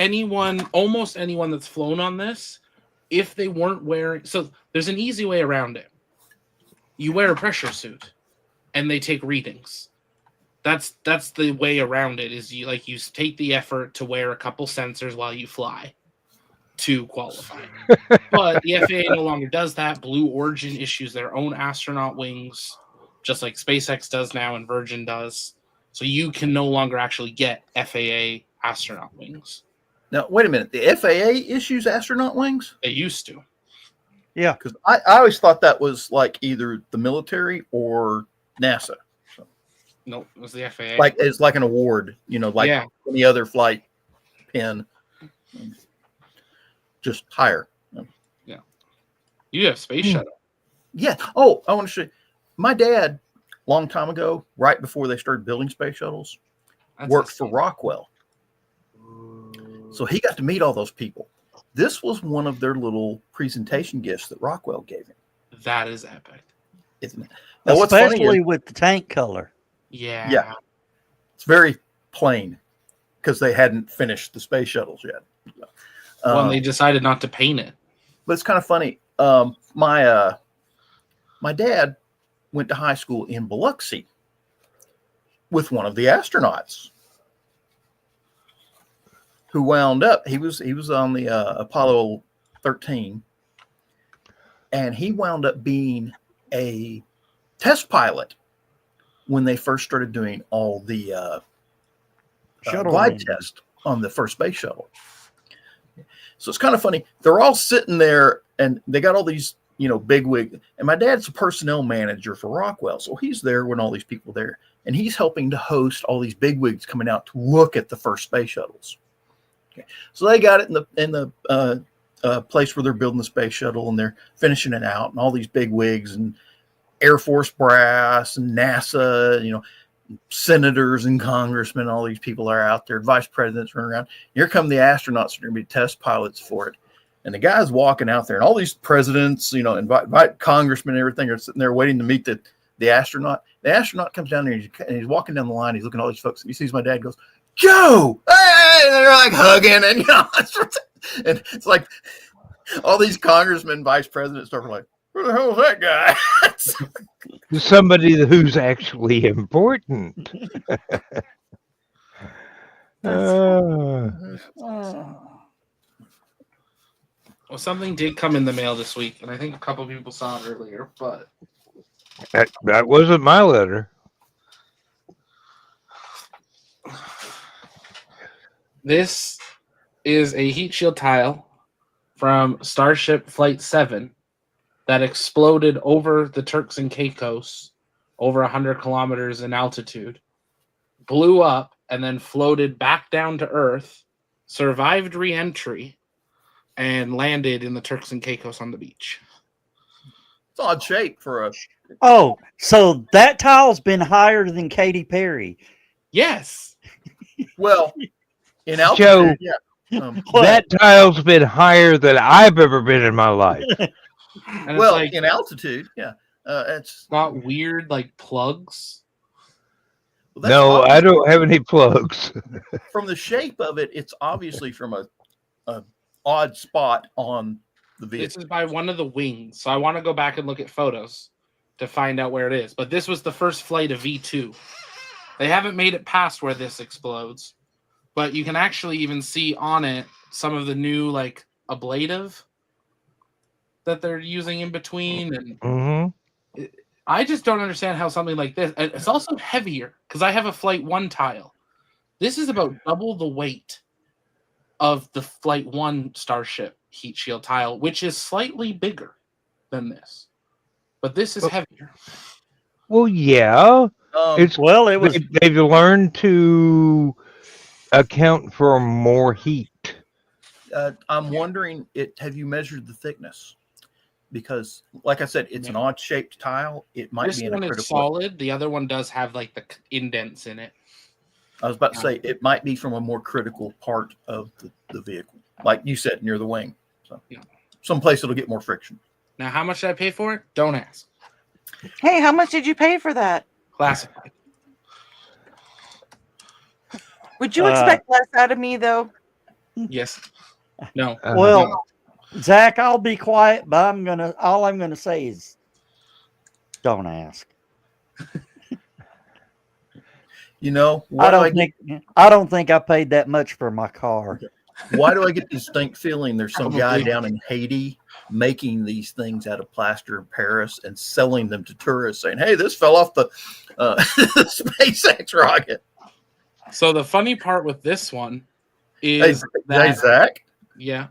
G: almost anyone that's flown on this, if they weren't wearing, so there's an easy way around it. You wear a pressure suit, and they take readings. That's the way around it. Is you take the effort to wear a couple sensors while you fly to qualify. But the FAA no longer does that. Blue Origin issues their own astronaut wings, just like SpaceX does now and Virgin does. So you can no longer actually get FAA astronaut wings.
E: Now, wait a minute. The FAA issues astronaut wings?
G: They used to.
B: Yeah.
E: Because I always thought that was like either the military or NASA. So,
G: No, it was the FAA.
E: like it's like an award, like any other flight pin. Just higher.
G: Yeah. You have space shuttle.
E: Yeah. Oh, I want to show you. My dad, long time ago, right before they started building space shuttles, worked for Rockwell. So he got to meet all those people. This was one of their little presentation gifts that Rockwell gave him.
G: That is epic.
E: Isn't it? Now,
B: Especially with the tank color.
G: Yeah.
E: Yeah. It's very plain because they hadn't finished the space shuttles yet.
G: Well, they decided not to paint it.
E: But it's kind of funny. My dad went to high school in Biloxi with one of the astronauts who wound up. He was on the Apollo 13, and he wound up being a test pilot when they first started doing all the
B: Shuttle
E: glide
B: engine.
E: test on the first space shuttle. So it's kind of funny. They're all sitting there, and they got all these bigwig. And my dad's a personnel manager for Rockwell, so he's there when all these people are there, and he's helping to host all these bigwigs coming out to look at the first space shuttles. Okay. So they got it in the place where they're building the space shuttle, and they're finishing it out, and all these bigwigs and Air Force brass and NASA, senators and congressmen, all these people are out there, vice presidents running around. Here come the astronauts who are going to be test pilots for it. And the guy's walking out there, and all these presidents, invite congressmen and everything are sitting there waiting to meet the astronaut. The astronaut comes down there, and he's walking down the line. He's looking at all these folks, and he sees my dad, goes, "Joe!" Hey! And they're like hugging, and and it's like all these congressmen, vice presidents, stuff are like, "Who the hell is that guy?"
C: Somebody who's actually important.
G: Well, something did come in the mail this week, and I think a couple people saw it earlier, but
C: That wasn't my letter.
G: this is a heat shield tile from Starship Flight 7 that exploded over the Turks and Caicos, over 100 kilometers in altitude, blew up, and then floated back down to Earth, survived re-entry, and landed in the Turks and Caicos on the beach.
E: It's odd shape for a.
B: Oh, so that tile's been higher than Katy Perry.
G: Yes.
E: Well, in altitude,
C: Joe,
E: yeah.
C: that tile's been higher than I've ever been in my life.
G: And
E: Well,
G: it's like,
E: in altitude, yeah. It's
G: got weird like plugs.
E: well, that's
C: No,
E: obvious.
C: I don't have any plugs.
E: From the shape of it, it's obviously from a odd spot on the
G: This
E: vehicle.
G: is by one of the wings, so I want to go back and look at photos to find out where it is. But this was the first flight of V2. They haven't made it past where this explodes, but you can actually even see on it some of the new like ablative that they're using in between. And
C: Mm-hmm.
G: I just don't understand how something like this. And it's also heavier because I have a Flight 1 tile. This is about double the weight of the Flight 1 Starship heat shield tile, which is slightly bigger than this. But this is heavier.
C: Well, yeah. It's
B: Well, it was
C: they've learned to account for more heat.
E: I'm wondering, have you measured the thickness? Because, like I said, it's an odd shaped tile. It might
G: This
E: be in a
G: one is
E: critical.
G: solid. The other one does have like the indents in it.
E: I was about to say it might be from a more critical part of the vehicle, like you said, near the wing. So,
G: Yeah.
E: someplace it'll get more friction.
G: Now, how much did I pay for it? Don't ask.
F: Hey, how much did you pay for that?
G: Classified.
F: Would you expect less out of me, though?
G: Yes. No.
B: well, Zach. I'll be quiet, but all I'm gonna say is, don't ask.
E: Why
B: I don't think I paid that much for my car.
E: Why do I get this distinct feeling there's some guy down in Haiti making these things out of plaster in Paris and selling them to tourists, saying, "Hey, this fell off the SpaceX rocket."
G: So the funny part with this one is
E: Hey, Zach,
G: yeah.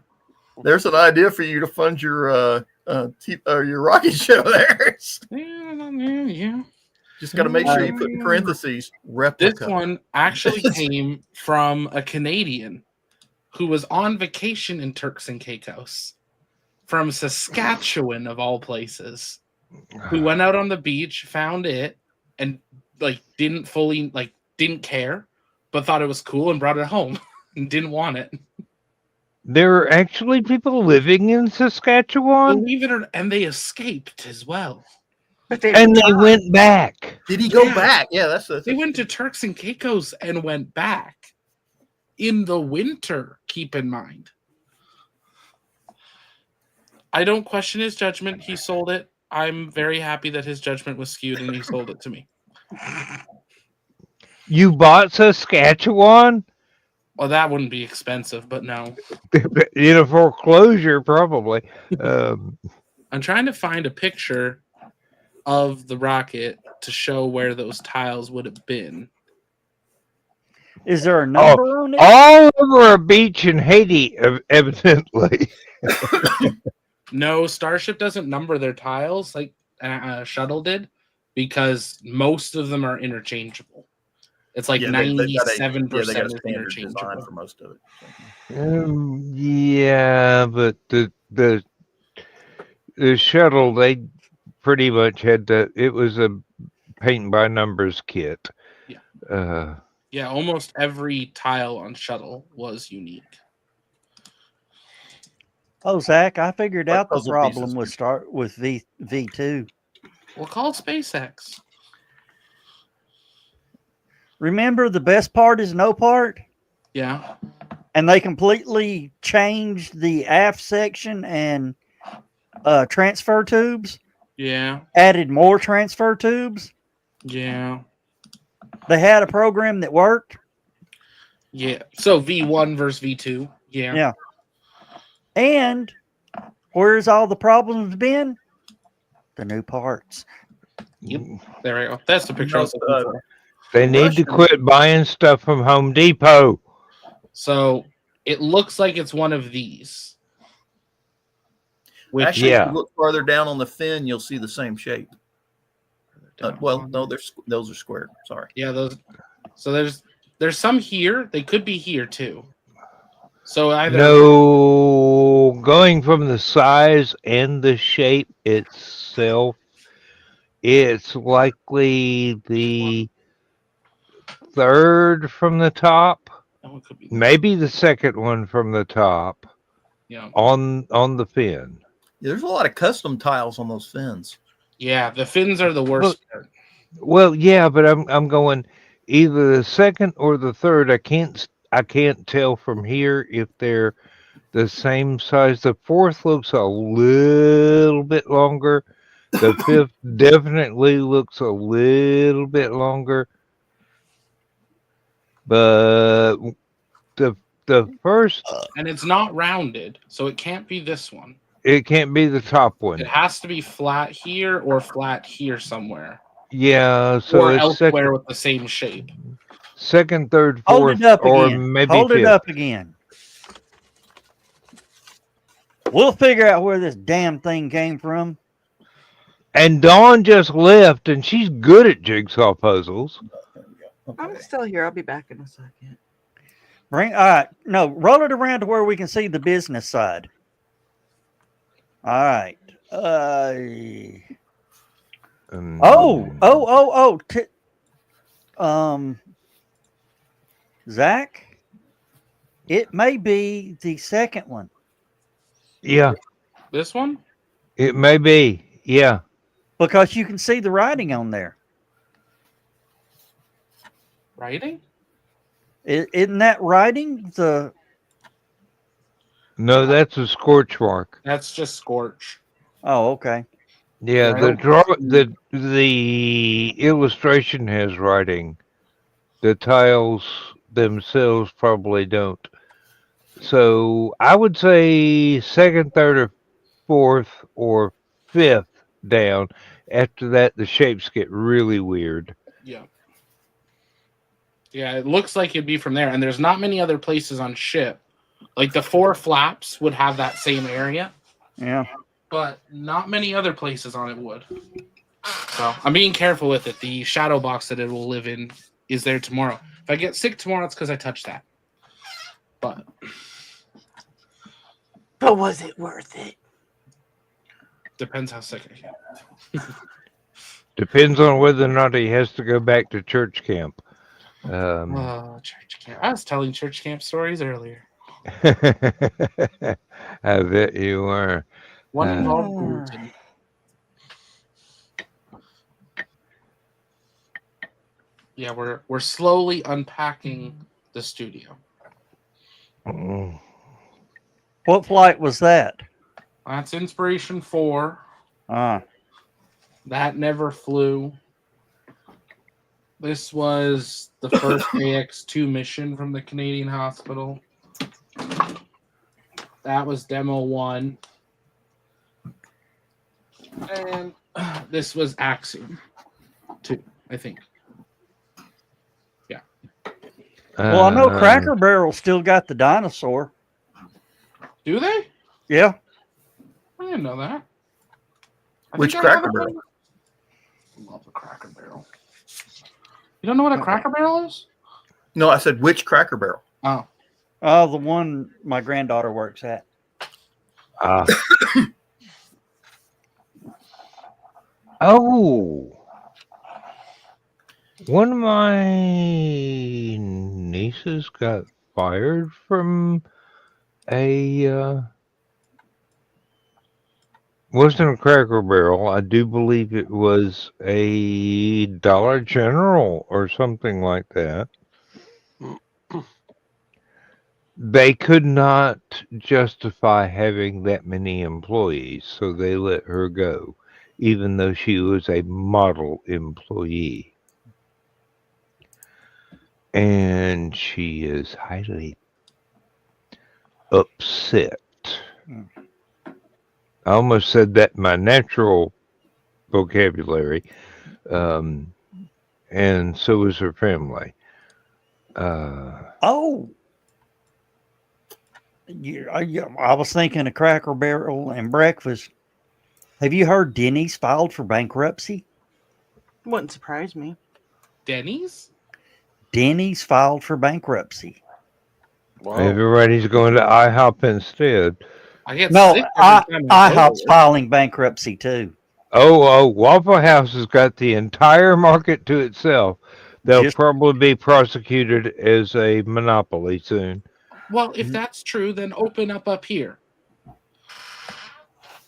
E: there's an idea for you to fund your rocket show there.
G: Yeah.
E: Just got to make sure you put in parentheses replica.
G: This one actually came from a Canadian who was on vacation in Turks and Caicos from Saskatchewan, of all places, who went out on the beach, found it, and didn't care, but thought it was cool and brought it home and didn't want it.
C: There are actually people living in Saskatchewan,
G: Believe it or not, and they escaped as well.
F: But they
C: and they went back.
E: Did he go
G: Yeah.
E: back? Yeah, that's
G: They went to Turks and Caicos and went back in the winter, keep in mind. I don't question his judgment. He sold it. I'm very happy that his judgment was skewed and he sold it to me.
C: You bought Saskatchewan
G: Well, that wouldn't be expensive, but no.
C: in a foreclosure, probably.
G: I'm trying to find a picture of the rocket to show where those tiles would have been.
B: Is there a number on it?
C: All over a beach in Haiti, evidently.
G: No, Starship doesn't number their tiles like Shuttle did, because most of them are interchangeable. It's like
E: Yeah, they've got a
G: 97%
E: yeah, they got a
G: is
E: standard design
G: interchangeable.
E: for most of it.
C: Yeah, but the shuttle, they pretty much had to. It was a paint by numbers kit.
G: Yeah. Yeah, almost every tile on Shuttle was unique.
B: Oh, Zach, I figured
E: Like
B: out the
E: puzzle
B: problem
E: pieces.
B: with V2.
G: We'll call SpaceX.
B: Remember, the best part is no part,
G: Yeah.
B: and they completely changed the aft section and transfer tubes.
G: Yeah.
B: Added more transfer tubes.
G: Yeah.
B: They had a program that worked.
G: Yeah. So V1 versus V2. Yeah.
B: Yeah. And where's all the problems been? The new parts.
G: Yep. There we go. That's the picture I was looking for.
C: They need to quit buying stuff from Home Depot.
G: So it looks like it's one of these. Which,
E: Actually,
C: yeah.
E: if you look farther down on the fin, you'll see the same shape. Well, no, those are square. Sorry.
G: Yeah, those. So there's some here. They could be here too. So either
C: No, going from the size and the shape itself, it's likely the third from the top,
G: oh, it could be
C: maybe the second one from the top
G: yeah.
C: on the fin.
E: There's a lot of custom tiles on those fins.
G: Yeah, the fins are the worst part.
C: Well, yeah, but I'm going either the second or the third. I can't tell from here if they're the same size. The fourth looks a little bit longer. The fifth definitely looks a little bit longer. But the first,
G: And it's not rounded, so it can't be this one.
C: it can't be the top one.
G: It has to be flat here or flat here somewhere.
C: Yeah, so
G: Or
C: it's
G: elsewhere with the same shape.
C: second, third,
B: Hold
C: fourth,
B: it up
C: or
B: again.
C: maybe
B: Hold
C: fifth.
B: it up again. We'll figure out where this damn thing came from.
C: And Dawn just left, and she's good at jigsaw puzzles.
F: I'm still here. I'll be back in a second.
B: All right. No, roll it around to where we can see the business side. All right. Zach, it may be the second one.
C: Yeah,
G: This one?
C: it may be. Yeah.
B: Because you can see the writing on there.
G: Writing?
B: Isn't that writing?
C: No, that's a scorch mark.
G: That's just Scorch.
B: Oh, okay.
C: Yeah,
G: Right.
C: the illustration has writing. The tiles themselves probably don't. So I would say second, third, or fourth, or fifth down. After that, the shapes get really weird.
G: Yeah. Yeah, it looks like it'd be from there. And there's not many other places on ship. Like the 4 flaps would have that same area.
B: Yeah.
G: But not many other places on it would. So I'm being careful with it. The shadow box that it will live in is there tomorrow. If I get sick tomorrow, it's because I touched that. But
F: was it worth it?
G: depends how sick I get.
C: Depends on whether or not he has to go back to church camp.
G: Church camp. I was telling church camp stories earlier.
C: I bet you were.
G: One involved gluten. Yeah, we're slowly unpacking the studio.
C: Mm.
B: What flight was that?
G: That's Inspiration 4.
B: Ah.
G: That never flew. This was the first AX2 mission from the Canadian hospital. That was Demo 1. And this was Axiom 2, I think. Yeah.
B: Well, I know Cracker Barrel still got the dinosaur.
G: Do they?
B: Yeah.
G: I didn't know that.
E: Which
G: think I have
E: Cracker
G: it
E: Barrel?
G: on- Love a Cracker Barrel. You don't know what a Cracker Barrel is?
E: No, I said which Cracker Barrel?
G: Oh,
B: Oh, the one my granddaughter works at.
C: Oh, one of my nieces got fired from a wasn't a Cracker Barrel. I do believe it was a Dollar General or something like that. They could not justify having that many employees, so they let her go, even though she was a model employee. And she is highly upset. I almost said that in my natural vocabulary, and so is her family.
B: Oh, I was thinking of Cracker Barrel and breakfast. Have you heard Denny's filed for bankruptcy?
F: Wouldn't surprise me.
G: Denny's?
B: Denny's filed for bankruptcy.
D: Wow.
C: Everybody's going to IHOP instead.
G: I get
B: No,
G: sick every time I go
B: IHOP's
G: there.
B: filing bankruptcy too.
C: Oh, Waffle House has got the entire market to itself. They'll
B: Just-
C: probably be prosecuted as a monopoly soon.
G: Well, if that's true, then open up here.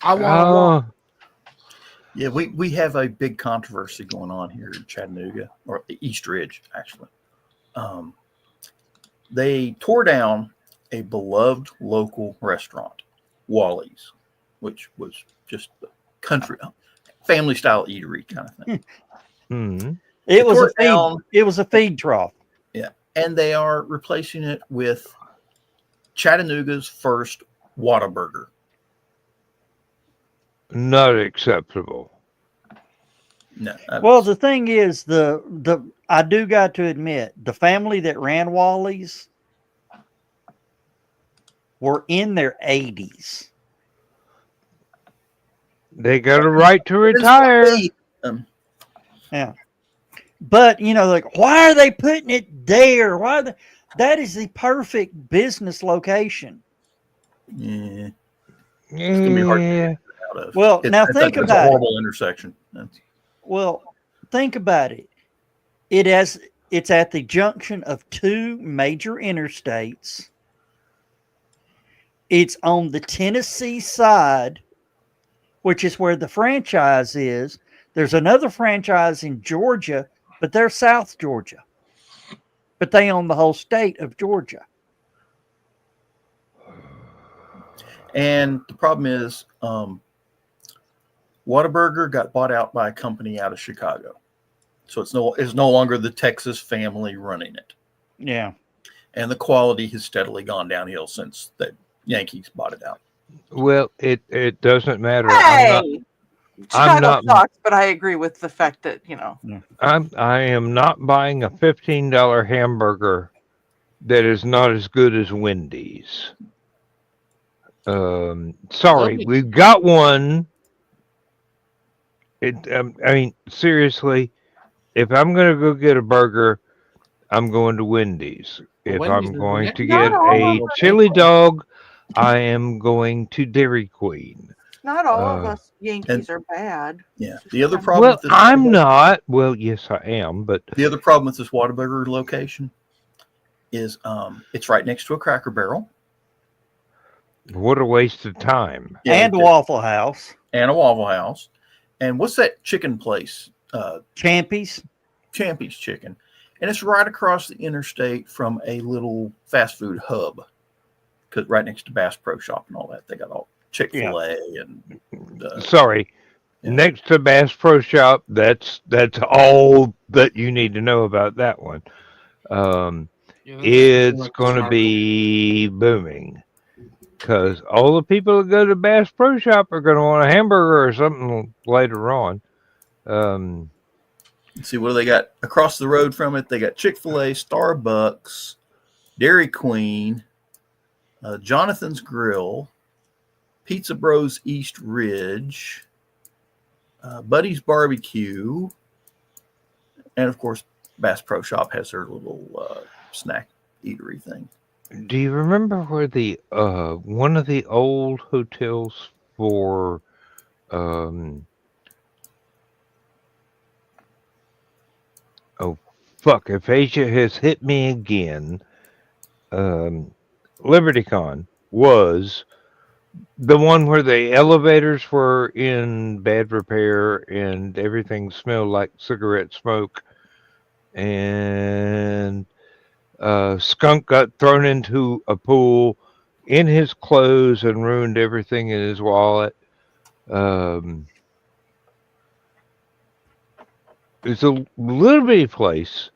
G: I want
E: Yeah, we have a big controversy going on here in Chattanooga, or East Ridge, actually. They tore down a beloved local restaurant, Wally's, which was just a country, family style eatery kind of thing.
C: Hmm.
B: It was
E: tore
B: a
E: it
B: feed.
E: down.
B: It was a feed trough.
E: And they are replacing it with Chattanooga's first Whataburger.
C: Not acceptable.
E: No,
B: Well, the thing is, I do got to admit, the family that ran Wally's were in their 80s.
C: They got a right to retire.
B: Yeah. But, like, why are they putting it there? That is the perfect business location.
E: yeah, it's gonna be hard to
C: Yeah.
E: get out of.
B: Well, now think
E: it's
B: about
E: a
B: it.
E: horrible intersection.
B: Well, think about it. It's at the junction of two major interstates. It's on the Tennessee side, which is where the franchise is. There's another franchise in Georgia, but they're South Georgia. But they own the whole state of Georgia.
E: And the problem is, Whataburger got bought out by a company out of Chicago, so it's no longer the Texas family running it,
B: Yeah.
E: and the quality has steadily gone downhill since the Yankees bought it out.
C: Well, it doesn't matter.
F: Hey, Chicago
C: not-
F: sucks, but I agree with the fact that
C: I am not buying a $15 hamburger that is not as good as Wendy's. Sorry, we've got one. I mean, seriously, if I'm going to go get a burger, I'm going to Wendy's. If
G: Wendy's
C: I'm
G: is
C: going
G: next.
C: to get a chili dog, I am going to Dairy Queen.
F: not all of us Yankees are bad.
E: Yeah, the other problem.
C: Well,
E: with this,
C: I'm not. Well, yes, I am, but
E: The other problem with this Whataburger location is it's right next to a Cracker Barrel
C: what a waste of time.
B: And Waffle House.
E: and a Waffle House. And what's that chicken place?
B: Champy's.
E: Champy's Chicken. And it's right across the interstate from a little fast food hub, because right next to Bass Pro Shop and all that. They got all Chick-fil-A and
C: Sorry. Next to Bass Pro Shop, that's all that you need to know about that one. It's going to be booming because all the people that go to Bass Pro Shop are going to want a hamburger or something later on.
E: let's see, what do they got across the road from it? They got Chick-fil-A, Starbucks, Dairy Queen, Jonathan's Grill, Pizza Bros East Ridge, Buddy's Barbecue, and of course, Bass Pro Shop has their little snack eatery thing.
C: Do you remember where the one of the old hotels for oh fuck, aphasia has hit me again. LibertyCon was the one where the elevators were in bad repair and everything smelled like cigarette smoke, and skunk got thrown into a pool in his clothes and ruined everything in his wallet. It's a little bitty place,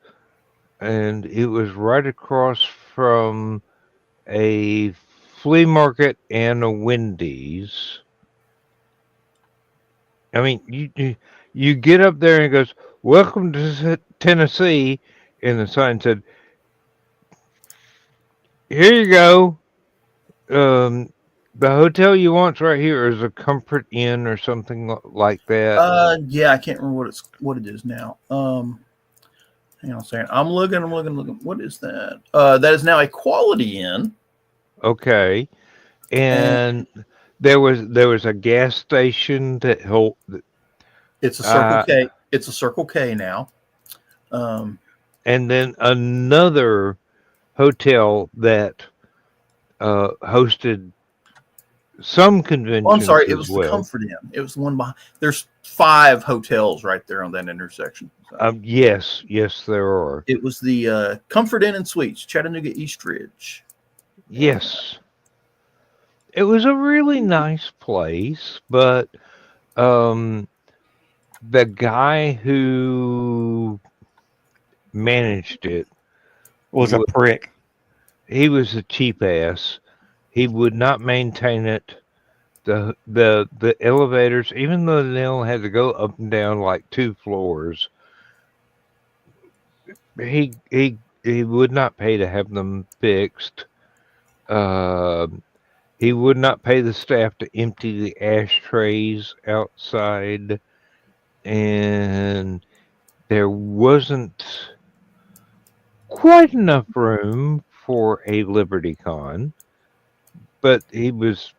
C: and it was right across from a flea market and a Wendy's. I mean, you get up there and it goes, "Welcome to Tennessee," and the sign said, "Here you go. The hotel you want's right here is a Comfort Inn or something like that."
E: Yeah, I can't remember what it is now. Hang on a second. I'm looking. What is that? That is now a Quality Inn.
C: Okay, and there was a gas station that held.
E: It's a Circle K. It's a Circle K now.
C: And then another hotel that hosted some conventions.
E: Oh, I'm sorry, it was
C: well.
E: the Comfort Inn. It was the one behind. There's 5 hotels right there on that intersection. So.
C: Yes, there are.
E: It was the Comfort Inn and Suites, Chattanooga East Ridge.
C: Yes. It was a really nice place, but the guy who managed it
B: Was a prick.
C: He was a cheap ass. He would not maintain it. The elevators, even though they only had to go up and down like 2 floors, he would not pay to have them fixed. He would not pay the staff to empty the ashtrays outside, and there wasn't quite enough room for a LibertyCon, but he was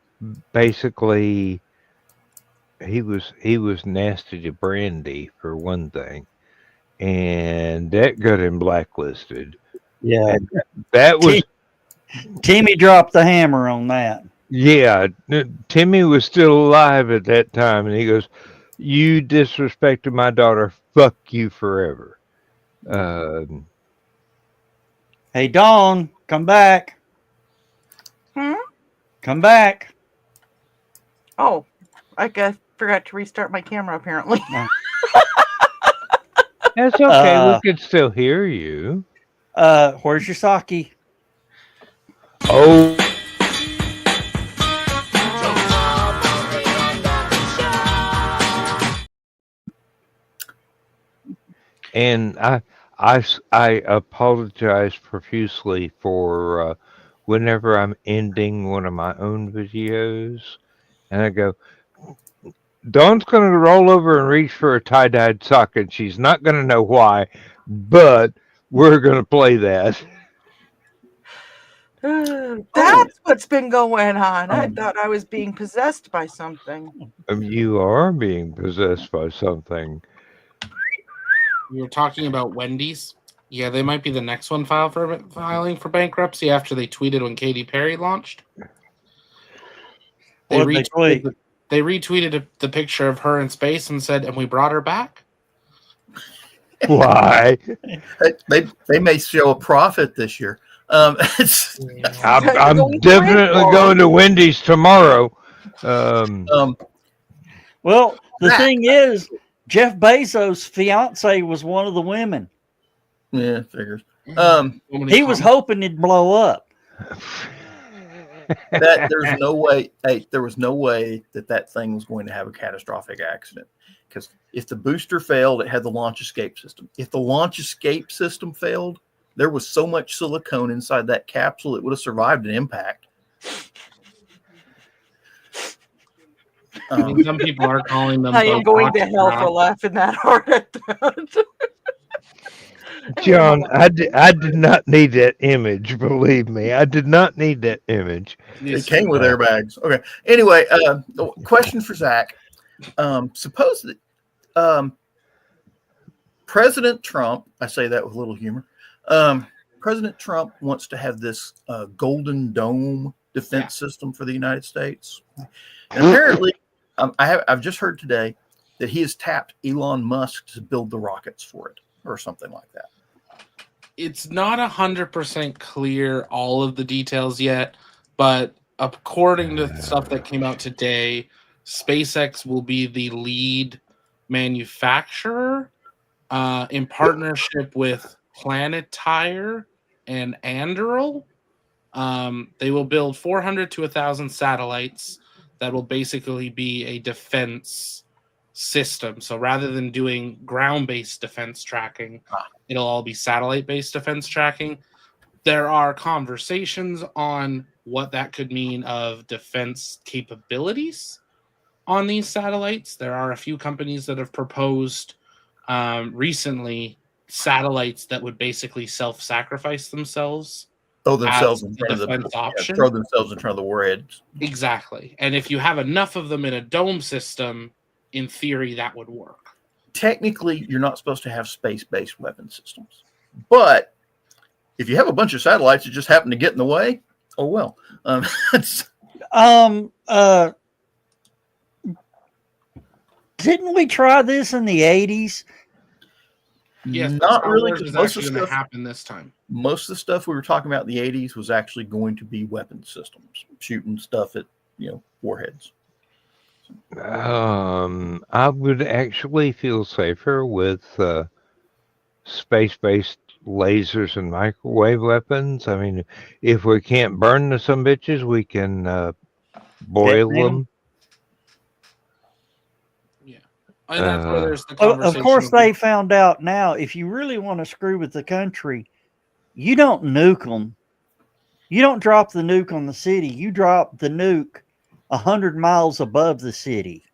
C: basically he was nasty to Brandy for one thing, and that got him blacklisted.
B: Yeah,
C: and that was
B: Timmy dropped the hammer on that.
C: Yeah, Timmy was still alive at that time, and he goes, "You disrespected my daughter. Fuck you forever."
B: Hey, Dawn, come back. Come back.
F: Oh, I forgot to restart my camera, apparently.
C: That's okay. We could still hear you.
B: Where's your sake?
C: Oh. And I apologize profusely for whenever I'm ending one of my own videos, and I go, Dawn's going to roll over and reach for a tie-dyed sock, and she's not going to know why, but we're going to play that.
F: That's what's been going on. I thought I was being possessed by something.
C: You are being possessed by something.
G: We were talking about Wendy's. Yeah, they might be the next one filing for bankruptcy after they tweeted when Katy Perry launched. They retweeted the picture of her in space and said, "And we brought her back."
C: Why?
E: They may show a profit this year.
C: I'm definitely going to Wendy's tomorrow.
B: Well, the thing is, Jeff Bezos' fiance was one of the women.
E: Yeah, figures.
B: He was hoping it'd blow up.
E: There's no way. Hey, there was no way that thing was going to have a catastrophic accident, because if the booster failed, it had the launch escape system. If the launch escape system failed, there was so much silicone inside that capsule it would have survived an impact.
G: I mean, some people are calling them.
F: I am
G: both
F: going to hell for
G: astronauts.
F: laughing that hard at that.
C: John, I did not need that image. Believe me, I did not need that image.
E: It came with airbags. Okay. Anyway, question for Zach. Suppose that President Trump, I say that with a little humor, President Trump wants to have this Golden Dome defense system for the United States. And apparently, I've just heard today that he has tapped Elon Musk to build the rockets for it or something like that.
G: It's not 100% clear all of the details yet, but according to stuff that came out today, SpaceX will be the lead manufacturer in partnership with Planet Tire and Anduril. They will build 400 to 1,000 satellites that will basically be a defense system. So rather than doing ground-based defense tracking, it'll all be satellite-based defense tracking. There are conversations on what that could mean of defense capabilities on these satellites. There are a few companies that have proposed recently satellites that would basically self-sacrifice themselves.
E: Throw themselves
G: as
E: in
G: the
E: front of
G: defense option.
E: throw themselves in front of the warheads.
G: Exactly. And if you have enough of them in a dome system, in theory, that would work.
E: Technically, you're not supposed to have space-based weapon systems. But if you have a bunch of satellites that just happen to get in the way, oh well.
B: Didn't we try this in the 80s?
G: Yes,
E: not
G: Star
E: really.
G: Wars is
E: Most of
G: actually
E: the
G: going to
E: stuff,
G: happen this time.
E: most of the stuff we were talking about in the 80s was actually going to be weapon systems, shooting stuff at warheads.
C: I would actually feel safer with space-based lasers and microwave weapons. I mean, if we can't burn the some bitches, we can boil
B: Detonate 'em?
C: them.
G: Yeah. And that's where there's the
B: Of
G: conversation.
B: course, they found out now, if you really want to screw with the country, you don't nuke them. You don't drop the nuke on the city. You drop the nuke 100 miles above the city.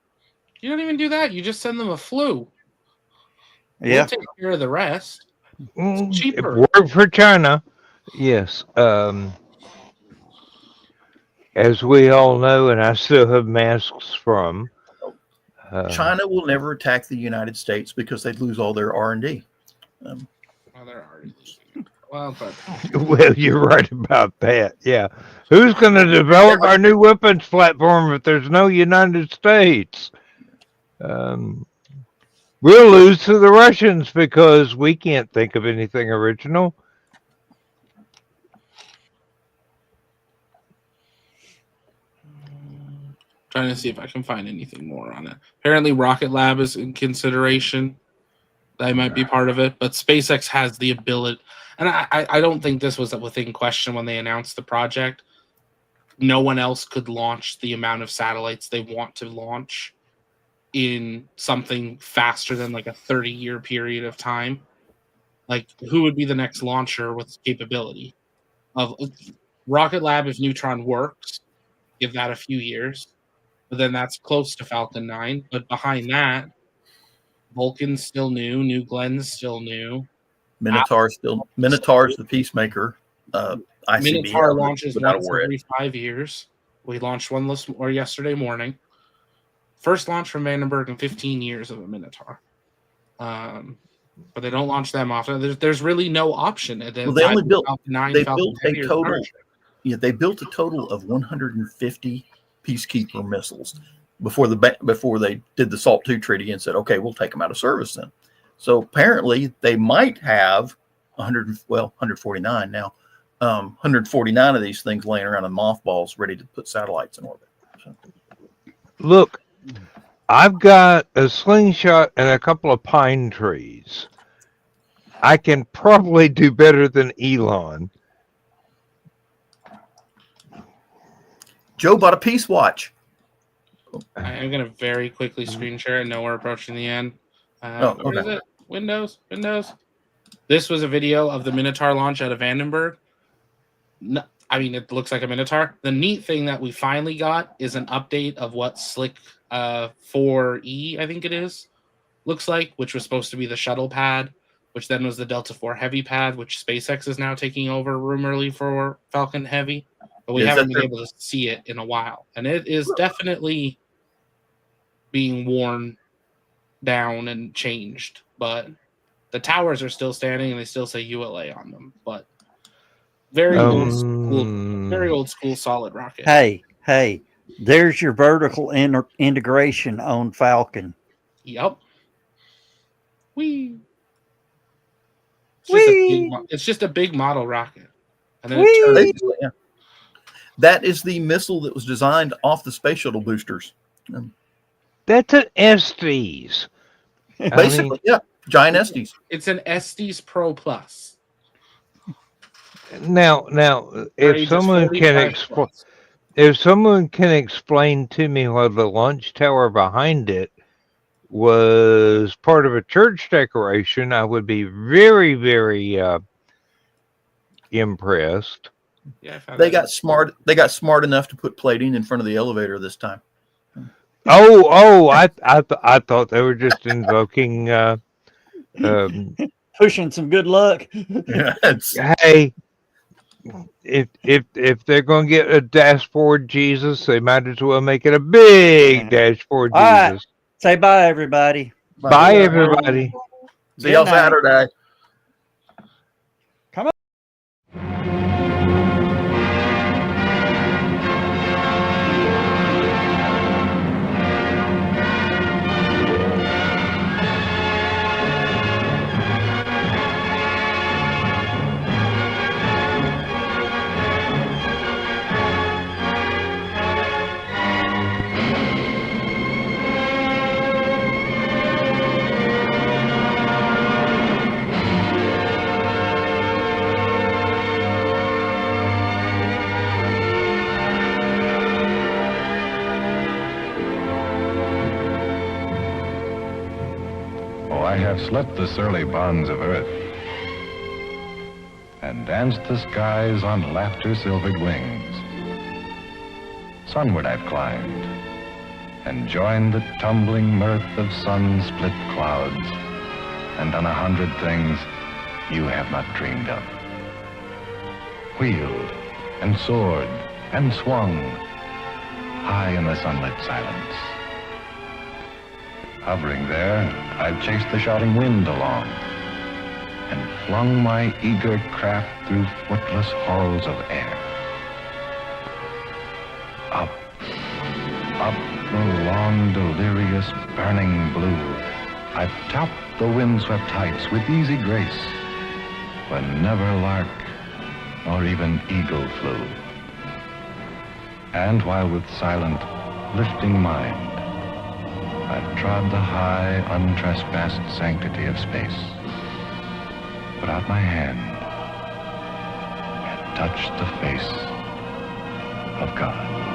G: You don't even do that. You just send them a flu.
B: Yeah.
G: We'll take care of the rest. It's cheaper.
C: Work for China. Yes. As we all know, and I still have masks from.
E: China will never attack the United States because they'd lose all their R&D.
G: Well, they're already losing. Well, but
C: Well, you're right about that. Yeah. Who's going to develop our new weapons platform if there's no United States? We'll lose to the Russians because we can't think of anything original.
G: trying to see if I can find anything more on it. Apparently, Rocket Lab is in consideration. They might be part of it, but SpaceX has the ability. And I don't think this was within question when they announced the project. No one else could launch the amount of satellites they want to launch in something faster than like a 30-year period of time. Like, who would be the next launcher with capability of Rocket Lab? If Neutron works, give that a few years, but then that's close to Falcon 9. But behind that, Vulcan's still new, New Glenn's still new.
E: Minotaur's the peacemaker.
G: Minotaur launches
E: without a
G: once
E: warhead.
G: every 5 years. We launched one yesterday morning. First launch from Vandenberg in 15 years of a Minotaur. But they don't launch them often. There's really no option.
E: Well, they only built.
G: Falcon 9,
E: They
G: Falcon
E: built
G: 10
E: a
G: or
E: total.
G: Starship.
E: Yeah, they built a total of 150 Peacekeeper missiles before they did the SALT II treaty and said, okay, we'll take them out of service then. So apparently they might have 149 now. 149 of these things laying around in mothballs ready to put satellites in orbit. So.
C: Look, I've got a slingshot and a couple of pine trees. I can probably do better than Elon.
E: Joe bought a Peace Watch.
G: I'm going to very quickly screen share it. I know we're approaching the end.
E: Okay.
G: What is it? Windows. This was a video of the Minotaur launch out of Vandenberg. No, I mean, it looks like a Minotaur. The neat thing that we finally got is an update of what Slick 4E, I think it is, looks like, which was supposed to be the shuttle pad, which then was the Delta 4 Heavy pad, which SpaceX is now taking over rumoredly for Falcon Heavy. But we haven't been able to see it in a while. And it is definitely being worn down and changed. But the towers are still standing and they still say ULA on them. But very old school solid rocket.
B: Hey, there's your vertical integration on Falcon.
G: Yep. It's just a big model rocket. And then it turns.
E: Yeah. That is the missile that was designed off the space shuttle boosters.
C: That's an Estes.
E: Basically, yeah. Giant Estes.
G: It's an Estes Pro Plus.
C: Now, if someone can explain to me why the launch tower behind it was part of a church decoration, I would be very, very impressed.
G: Yeah,
E: they got smart. They got smart enough to put plating in front of the elevator this time.
C: I thought they were just invoking
B: pushing some good luck.
C: Hey, if they're going to get a dashboard Jesus, they might as well make it a big dashboard Jesus.
B: Right. Say bye, everybody.
C: Bye everybody.
E: See y'all Saturday.
B: Come on.
H: I have slit the surly bonds of earth and danced the skies on laughter-silvered wings. Sunward I've climbed and joined the tumbling mirth of sun-split clouds and done 100 things you have not dreamed of. Wheeled and soared and swung high in the sunlit silence. Hovering there, I've chased the shouting wind along and flung my eager craft through footless halls of air. Up the long, delirious, burning blue, I've topped the windswept heights with easy grace, where never lark nor even eagle flew. And while with silent, lifting mind, I've trod the high, untrespassed sanctity of space, put out my hand and touched the face of God.